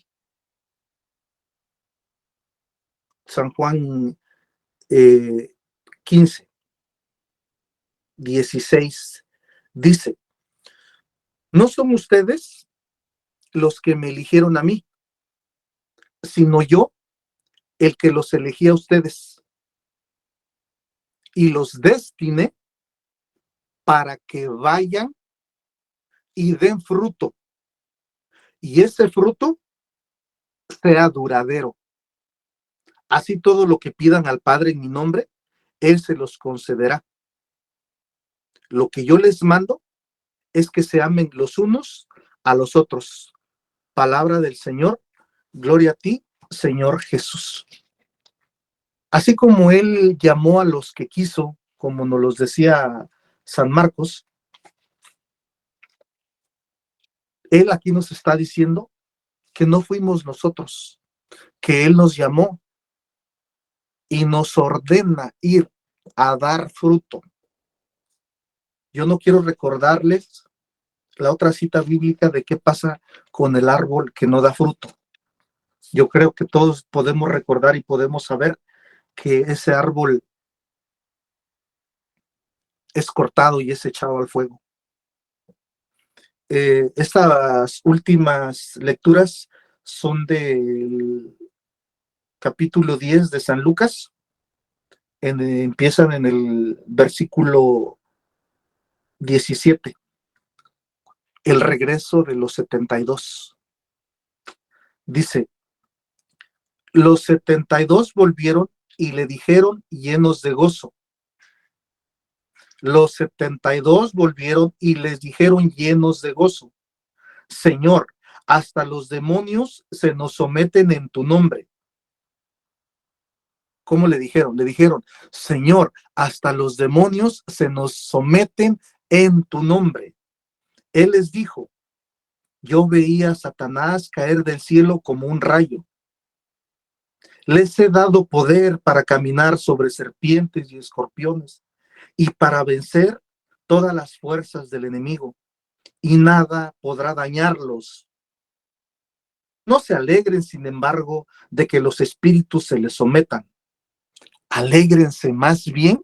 San Juan 15, 16, dice, no son ustedes los que me eligieron a mí, sino yo el que los elegí a ustedes y los destiné para que vayan y den fruto, y ese fruto sea duradero. Así todo lo que pidan al Padre en mi nombre, Él se los concederá. Lo que yo les mando es que se amen los unos a los otros. Palabra del Señor, gloria a ti, Señor Jesús. Así como Él llamó a los que quiso, como nos los decía San Marcos, Él aquí nos está diciendo que no fuimos nosotros, que Él nos llamó y nos ordena ir a dar fruto. Yo no quiero recordarles la otra cita bíblica de qué pasa con el árbol que no da fruto. Yo creo que todos podemos recordar y podemos saber que ese árbol es cortado y es echado al fuego. Estas últimas lecturas son del capítulo 10 de San Lucas. Empiezan en el versículo 17. El regreso de los 72. Dice, los 72 volvieron y le dijeron llenos de gozo. Los 72 volvieron y les dijeron llenos de gozo, Señor, hasta los demonios se nos someten en tu nombre. ¿Cómo le dijeron? Le dijeron, Señor, hasta los demonios se nos someten en tu nombre. Él les dijo, yo veía a Satanás caer del cielo como un rayo. Les he dado poder para caminar sobre serpientes y escorpiones y para vencer todas las fuerzas del enemigo, y nada podrá dañarlos. No se alegren, sin embargo, de que los espíritus se les sometan. Alégrense más bien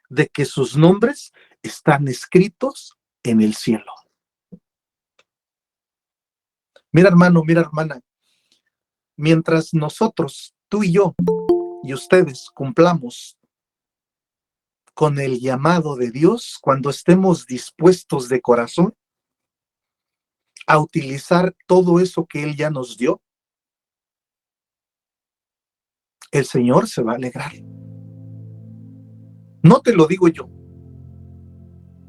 de que sus nombres están escritos en el cielo. Mira, hermano, mira, hermana, mientras nosotros, tú y yo, y ustedes cumplamos con el llamado de Dios, cuando estemos dispuestos de corazón a utilizar todo eso que Él ya nos dio, el Señor se va a alegrar. No te lo digo yo,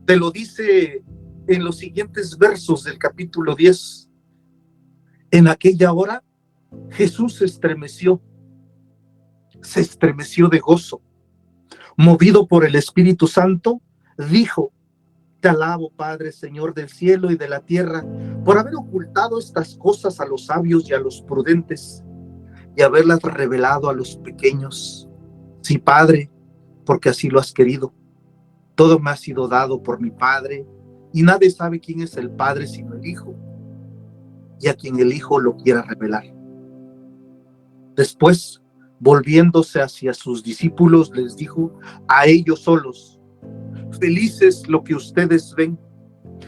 te lo dice en los siguientes versos del capítulo 10. En aquella hora Jesús se estremeció de gozo. Movido por el Espíritu Santo, dijo, te alabo, Padre, Señor del cielo y de la tierra, por haber ocultado estas cosas a los sabios y a los prudentes, y haberlas revelado a los pequeños. Sí, Padre, porque así lo has querido. Todo me ha sido dado por mi Padre, y nadie sabe quién es el Padre sino el Hijo, y a quien el Hijo lo quiera revelar. Después, volviéndose hacia sus discípulos, les dijo a ellos solos, felices lo que ustedes ven.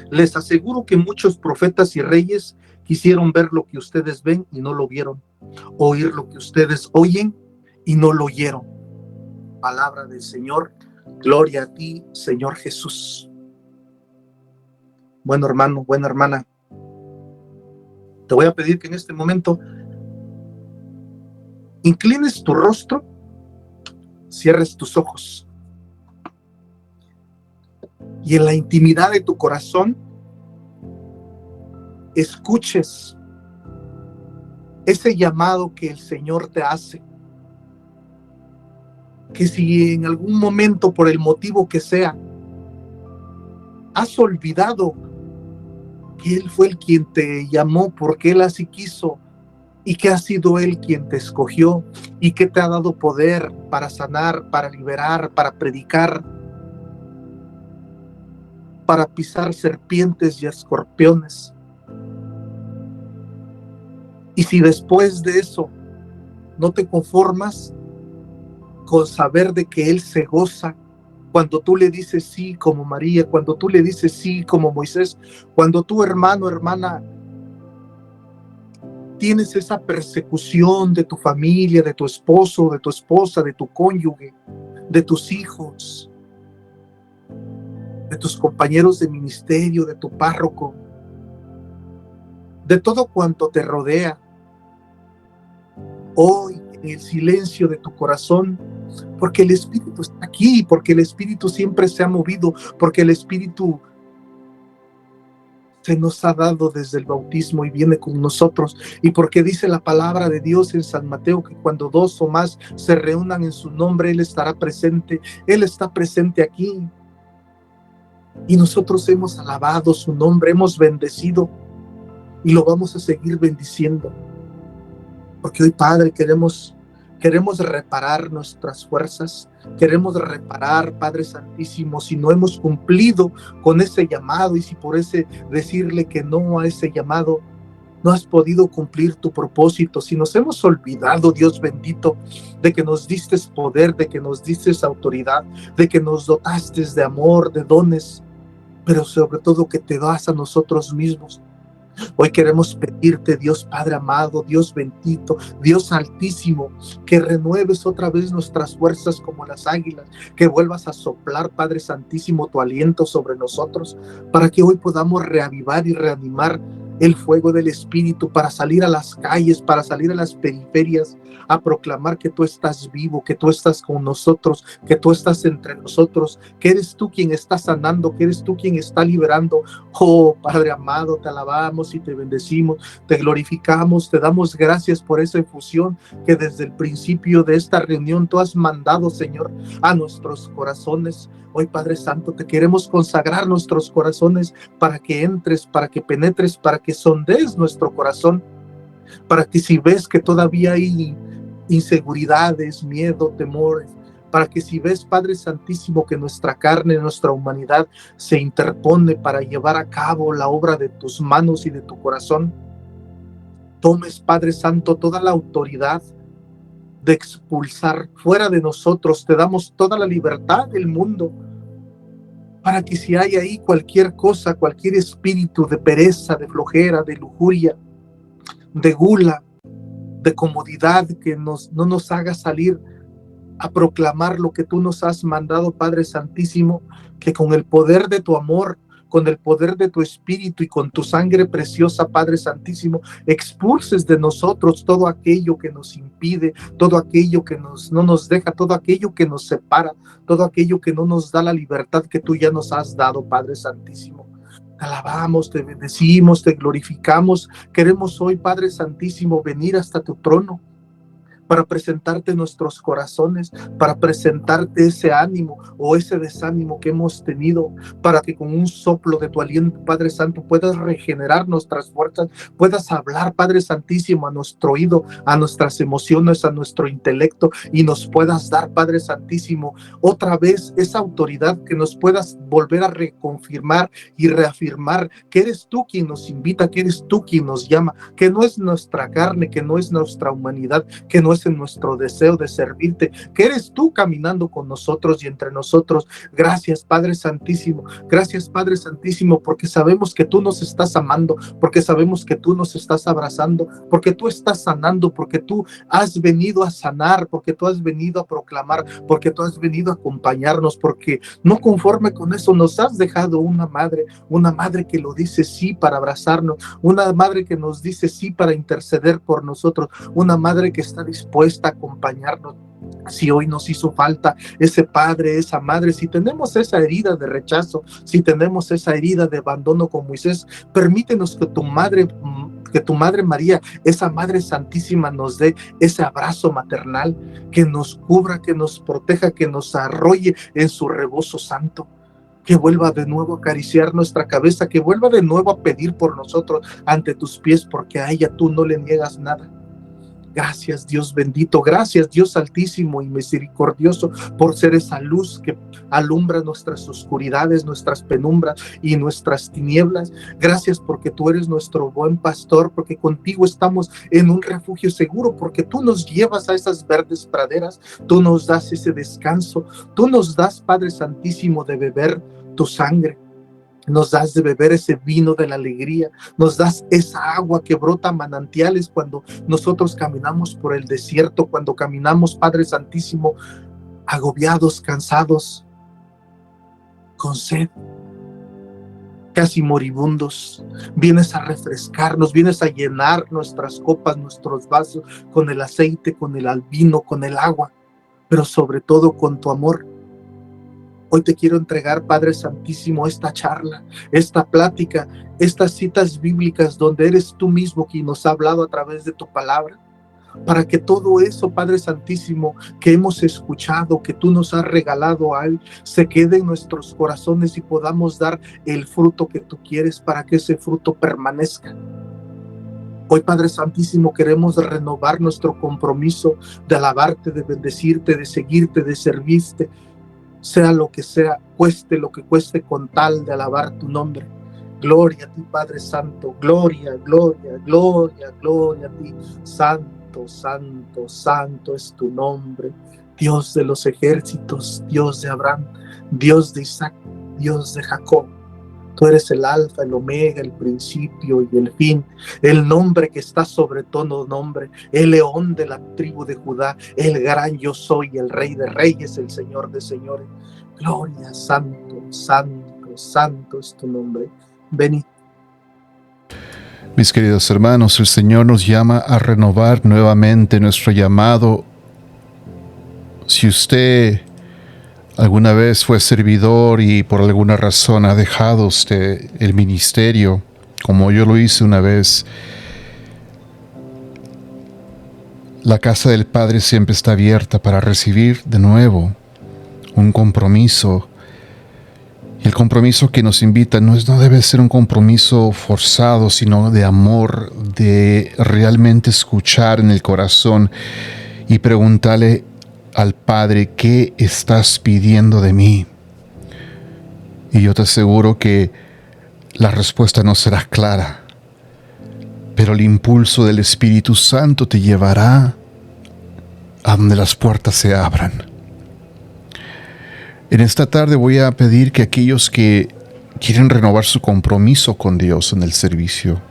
Les aseguro que muchos profetas y reyes quisieron ver lo que ustedes ven y no lo vieron, oír lo que ustedes oyen y no lo oyeron. Palabra del Señor, gloria a ti, Señor Jesús. Bueno, hermano, buena hermana, te voy a pedir que en este momento inclines tu rostro, cierres tus ojos y en la intimidad de tu corazón escuches ese llamado que el Señor te hace. Que si en algún momento, por el motivo que sea, has olvidado que Él fue el quien te llamó porque Él así quiso, y que ha sido Él quien te escogió y que te ha dado poder para sanar, para liberar, para predicar, para pisar serpientes y escorpiones. Y si después de eso no te conformas con saber de que Él se goza cuando tú le dices sí como María, cuando tú le dices sí como Moisés, cuando tú, hermano, hermana, tienes esa persecución de tu familia, de tu esposo, de tu esposa, de tu cónyuge, de tus hijos, de tus compañeros de ministerio, de tu párroco, de todo cuanto te rodea. Hoy, en el silencio de tu corazón, porque el Espíritu está aquí, porque el Espíritu siempre se ha movido, porque el Espíritu se nos ha dado desde el bautismo y viene con nosotros, y porque dice la palabra de Dios en San Mateo que cuando 2 o más se reúnan en su nombre, Él estará presente. Él está presente aquí, y nosotros hemos alabado su nombre, hemos bendecido, y lo vamos a seguir bendiciendo, porque hoy, Padre, queremos reparar nuestras fuerzas, queremos reparar, Padre Santísimo, si no hemos cumplido con ese llamado, y si por ese decirle que no a ese llamado no has podido cumplir tu propósito, si nos hemos olvidado, Dios bendito, de que nos diste poder, de que nos diste autoridad, de que nos dotaste de amor, de dones, pero sobre todo que te das a nosotros mismos. Hoy queremos pedirte, Dios Padre amado, Dios bendito, Dios altísimo, que renueves otra vez nuestras fuerzas como las águilas, que vuelvas a soplar, Padre Santísimo, tu aliento sobre nosotros, para que hoy podamos reavivar y reanimar el fuego del Espíritu, para salir a las calles, para salir a las periferias, a proclamar que tú estás vivo, que tú estás con nosotros, que tú estás entre nosotros, que eres tú quien está sanando, que eres tú quien está liberando. Oh, Padre amado, te alabamos y te bendecimos, te glorificamos, te damos gracias por esa infusión que desde el principio de esta reunión tú has mandado, Señor, a nuestros corazones. Hoy, Padre Santo, te queremos consagrar nuestros corazones para que entres, para que penetres, para que sondees nuestro corazón, para que si ves que todavía hay inseguridades, miedo, temores, para que si ves, Padre Santísimo, que nuestra carne, nuestra humanidad se interpone para llevar a cabo la obra de tus manos y de tu corazón, tomes, Padre Santo, toda la autoridad de expulsar fuera de nosotros. Te damos toda la libertad del mundo, para que si hay ahí cualquier cosa, cualquier espíritu de pereza, de flojera, de lujuria, de gula, de comodidad, que no nos haga salir a proclamar lo que tú nos has mandado, Padre Santísimo, que con el poder de tu amor, con el poder de tu Espíritu y con tu sangre preciosa, Padre Santísimo, expulses de nosotros todo aquello que nos impide, todo aquello que no nos deja, todo aquello que nos separa, todo aquello que no nos da la libertad que tú ya nos has dado, Padre Santísimo. Te alabamos, te bendecimos, te glorificamos. Queremos hoy, Padre Santísimo, venir hasta tu trono para presentarte nuestros corazones, para presentarte ese ánimo o ese desánimo que hemos tenido, para que con un soplo de tu aliento, Padre Santo, puedas regenerar nuestras fuerzas, puedas hablar, Padre Santísimo, a nuestro oído, a nuestras emociones, a nuestro intelecto, y nos puedas dar, Padre Santísimo, otra vez esa autoridad, que nos puedas volver a reconfirmar y reafirmar que eres tú quien nos invita, que eres tú quien nos llama, que no es nuestra carne, que no es nuestra humanidad, que no es en nuestro deseo de servirte, que eres tú caminando con nosotros y entre nosotros. Gracias, Padre Santísimo, gracias, Padre Santísimo, porque sabemos que tú nos estás amando, porque sabemos que tú nos estás abrazando, porque tú estás sanando, porque tú has venido a sanar, porque tú has venido a proclamar, porque tú has venido a acompañarnos, porque no conforme con eso nos has dejado una madre que lo dice sí para abrazarnos, una madre que nos dice sí para interceder por nosotros, una madre que está dispuesta a acompañarnos. Si hoy nos hizo falta ese padre, esa madre, si tenemos esa herida de rechazo, si tenemos esa herida de abandono con Moisés, permítenos que tu madre María, esa Madre Santísima, nos dé ese abrazo maternal, que nos cubra, que nos proteja, que nos arrolle en su rebozo santo, que vuelva de nuevo a acariciar nuestra cabeza, que vuelva de nuevo a pedir por nosotros ante tus pies, porque a ella tú no le niegas nada. Gracias, Dios bendito, gracias, Dios altísimo y misericordioso, por ser esa luz que alumbra nuestras oscuridades, nuestras penumbras y nuestras tinieblas. Gracias porque tú eres nuestro buen pastor, porque contigo estamos en un refugio seguro, porque tú nos llevas a esas verdes praderas, tú nos das ese descanso, tú nos das, Padre Santísimo, de beber tu sangre. Nos das de beber ese vino de la alegría, nos das esa agua que brota manantiales cuando nosotros caminamos por el desierto, cuando caminamos, Padre Santísimo, agobiados, cansados, con sed. casi moribundos. Vienes a refrescarnos, vienes a llenar nuestras copas, nuestros vasos con el aceite, con el vino, con el agua, pero sobre todo con tu amor. Hoy te quiero entregar, Padre Santísimo, esta charla, esta plática, estas citas bíblicas donde eres tú mismo quien nos ha hablado a través de tu palabra, para que todo eso, Padre Santísimo, que hemos escuchado, que tú nos has regalado a Él, se quede en nuestros corazones y podamos dar el fruto que tú quieres para que ese fruto permanezca. Hoy, Padre Santísimo, queremos renovar nuestro compromiso de alabarte, de bendecirte, de seguirte, de servirte, sea lo que sea, cueste lo que cueste, con tal de alabar tu nombre. Gloria a ti, Padre Santo, gloria, gloria, gloria, gloria a ti, Santo, Santo, Santo es tu nombre, Dios de los ejércitos, Dios de Abraham, Dios de Isaac, Dios de Jacob. Tú eres el alfa, el omega, el principio y el fin, el nombre que está sobre todo nombre, el león de la tribu de Judá, el gran yo soy, el rey de reyes, el señor de señores. Gloria, santo, santo, santo es tu nombre. Venid. Mis queridos hermanos, el Señor nos llama a renovar nuevamente nuestro llamado. Si usted alguna vez fue servidor y por alguna razón ha dejado usted el ministerio, como yo lo hice una vez, la casa del Padre siempre está abierta para recibir de nuevo un compromiso. Y el compromiso que nos invita no debe ser un compromiso forzado, sino de amor, de realmente escuchar en el corazón y preguntarle al Padre, ¿qué estás pidiendo de mí? Y yo te aseguro que la respuesta no será clara, pero el impulso del Espíritu Santo te llevará a donde las puertas se abran. En esta tarde voy a pedir que aquellos que quieren renovar su compromiso con Dios en el servicio,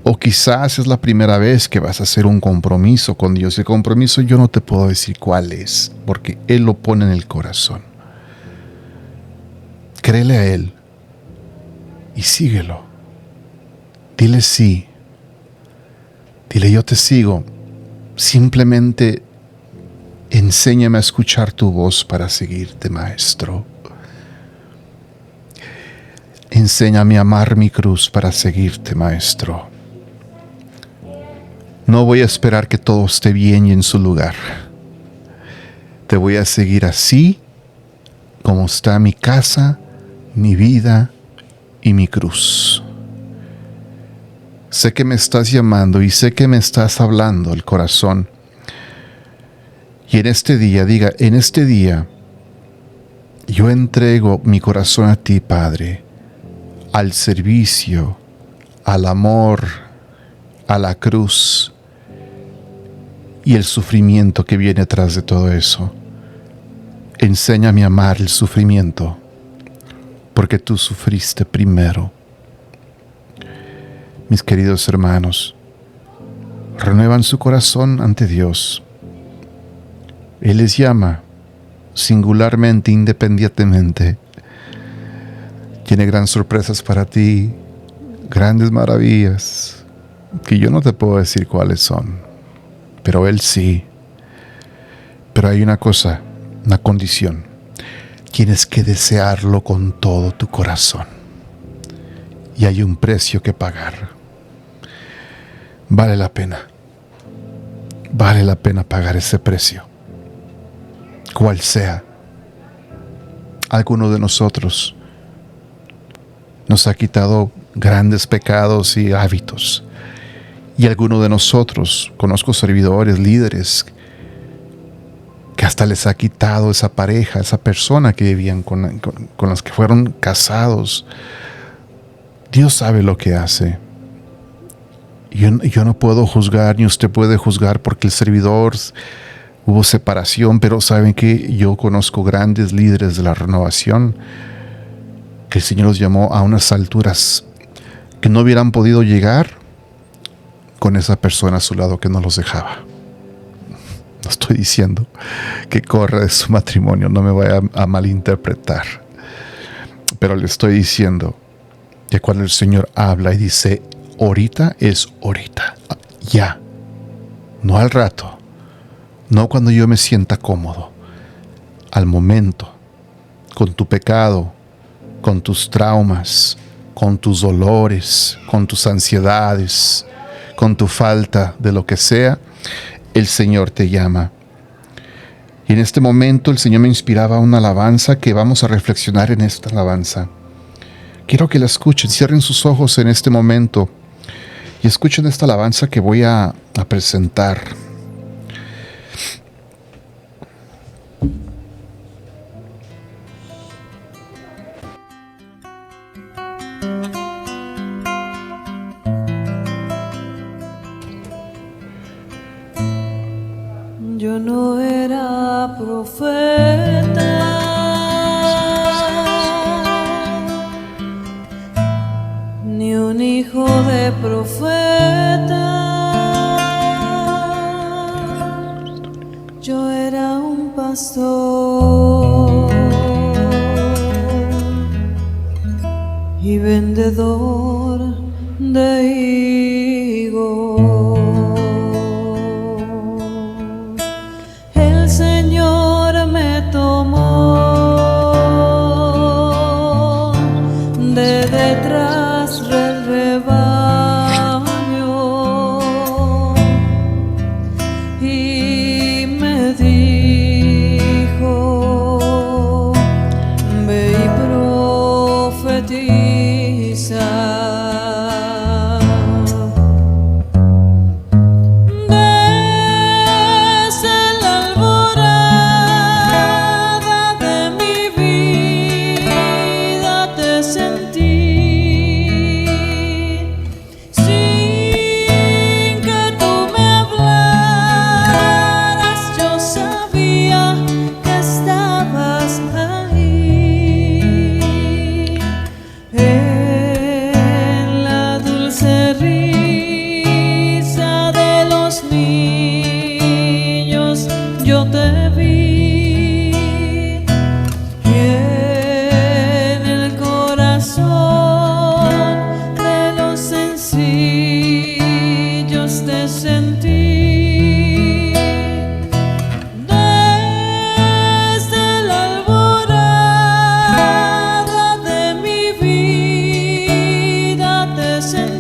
o quizás es la primera vez que vas a hacer un compromiso con Dios. El compromiso yo no te puedo decir cuál es, porque Él lo pone en el corazón. Créele a Él y síguelo. Dile sí. Dile, yo te sigo. Simplemente enséñame a escuchar tu voz para seguirte, Maestro. Enséñame a amar mi cruz para seguirte, Maestro. No voy a esperar que todo esté bien y en su lugar. Te voy a seguir así como está mi casa, mi vida y mi cruz. Sé que me estás llamando y sé que me estás hablando el corazón. Y en este día, diga, en este día, yo entrego mi corazón a ti, Padre, al servicio, al amor, a la cruz y el sufrimiento que viene atrás de todo eso. Enséñame a amar el sufrimiento, porque tú sufriste primero. Mis queridos hermanos, renuevan su corazón ante Dios. Él les llama singularmente, independientemente. Tiene grandes sorpresas para ti, grandes maravillas, que yo no te puedo decir cuáles son, pero Él sí. Pero hay una cosa, una condición. Tienes que desearlo con todo tu corazón. Y hay un precio que pagar. Vale la pena. Vale la pena pagar ese precio. Cual sea. Alguno de nosotros nos ha quitado grandes pecados y hábitos. Y alguno de nosotros, conozco servidores, líderes, que hasta les ha quitado esa pareja, esa persona que vivían con las que fueron casados. Dios sabe lo que hace. Yo no puedo juzgar, ni usted puede juzgar, porque el servidor hubo separación, pero saben que yo conozco grandes líderes de la renovación que el Señor los llamó a unas alturas que no hubieran podido llegar con esa persona a su lado que no los dejaba. No estoy diciendo que corra de su matrimonio, no me vaya a malinterpretar, pero le estoy diciendo de cuando el Señor habla y dice, ahorita es ahorita, ya, no al rato, no cuando yo me sienta cómodo, al momento, con tu pecado, con tus traumas, con tus dolores, con tus ansiedades, con tu falta de lo que sea, el Señor te llama. Y en este momento el Señor me inspiraba una alabanza que vamos a reflexionar en esta alabanza. Quiero que la escuchen, cierren sus ojos en este momento y escuchen esta alabanza que voy a presentar. Yo no era profeta, ni un hijo de profeta. Yo era un pastor y vendedor de higos. El Señor me tomó de detrás del rebaño y me dijo, ve y profetiza. Yo te vi y en el corazón de los sencillos te sentí. Desde la alborada de mi vida te sentí.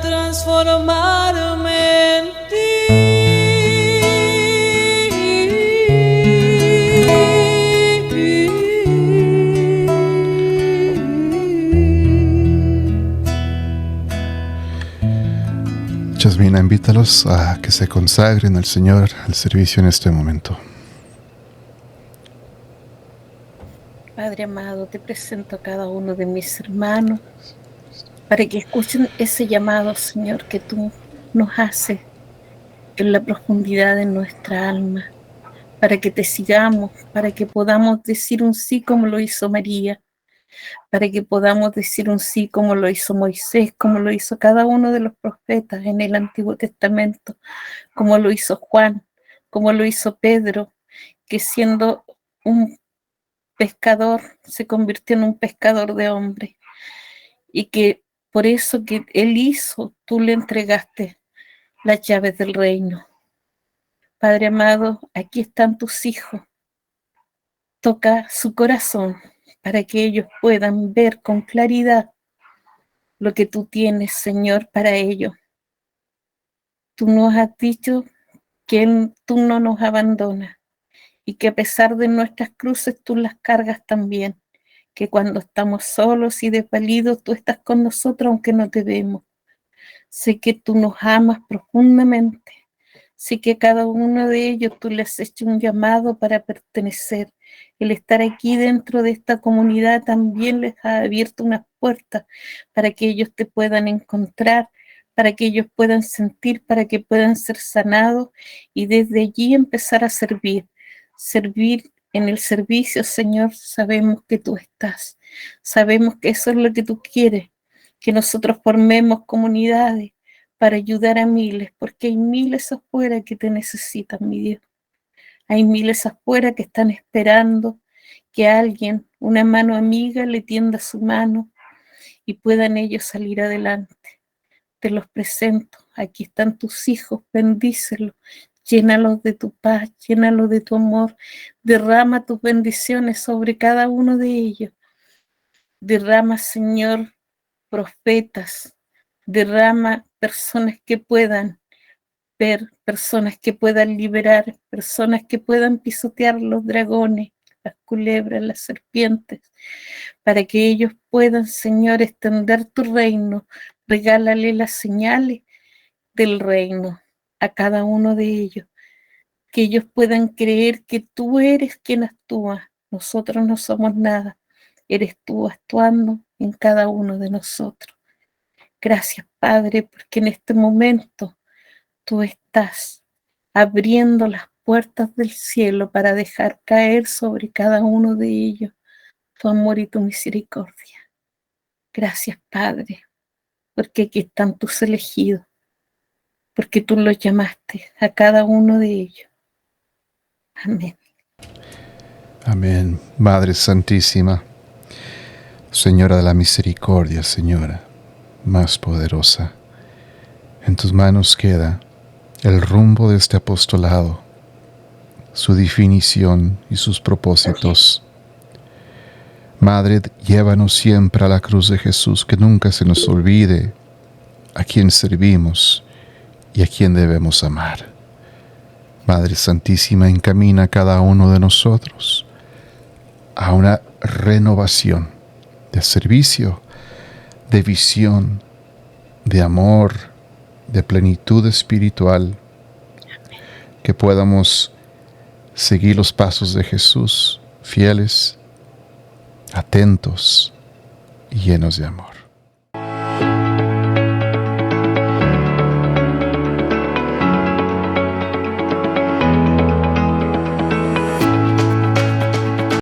Transformarme en ti. Yasmina, invítalos a que se consagren al Señor, al servicio en este momento. Padre amado, te presento a cada uno de mis hermanos para que escuchen ese llamado, Señor, que tú nos haces en la profundidad de nuestra alma, para que te sigamos, para que podamos decir un sí como lo hizo María, para que podamos decir un sí como lo hizo Moisés, como lo hizo cada uno de los profetas en el Antiguo Testamento, como lo hizo Juan, como lo hizo Pedro, que siendo un pescador se convirtió en un pescador de hombres, y que por eso que él hizo, tú le entregaste las llaves del reino. Padre amado, aquí están tus hijos. Toca su corazón, para que ellos puedan ver con claridad lo que tú tienes, Señor, para ellos. Tú nos has dicho que tú no nos abandonas y que a pesar de nuestras cruces tú las cargas también, que cuando estamos solos y desvalidos tú estás con nosotros aunque no te vemos. Sé que tú nos amas profundamente. Sé que a cada uno de ellos tú les has hecho un llamado para pertenecer. El estar aquí dentro de esta comunidad también les ha abierto unas puertas para que ellos te puedan encontrar, para que ellos puedan sentir, para que puedan ser sanados y desde allí empezar a servir. Servir en el servicio, Señor, sabemos que tú estás. Sabemos que eso es lo que tú quieres, que nosotros formemos comunidades para ayudar a miles, porque hay miles afuera que te necesitan, mi Dios. Hay miles afuera que están esperando que alguien, una mano amiga, le tienda su mano y puedan ellos salir adelante. Te los presento. Aquí están tus hijos, bendícelos, llénalos de tu paz, llénalos de tu amor. Derrama tus bendiciones sobre cada uno de ellos. Derrama, Señor, profetas. Derrama personas que puedan ver, personas que puedan liberar, personas que puedan pisotear los dragones, las culebras, las serpientes, para que ellos puedan, Señor, extender tu reino. Regálale las señales del reino a cada uno de ellos, que ellos puedan creer que tú eres quien actúa, nosotros no somos nada, eres tú actuando en cada uno de nosotros. Gracias, Padre, porque en este momento tú estás abriendo las puertas del cielo para dejar caer sobre cada uno de ellos tu amor y tu misericordia. Gracias, Padre, porque aquí están tus elegidos, porque tú los llamaste a cada uno de ellos. Amén. Amén. Madre Santísima, Señora de la Misericordia, Señora más poderosa, en tus manos queda el rumbo de este apostolado, su definición y sus propósitos. Madre, llévanos siempre a la cruz de Jesús, que nunca se nos olvide a quién servimos y a quién debemos amar. Madre Santísima, encamina a cada uno de nosotros a una renovación de servicio, de visión, de amor, de plenitud espiritual, que podamos seguir los pasos de Jesús, fieles, atentos y llenos de amor.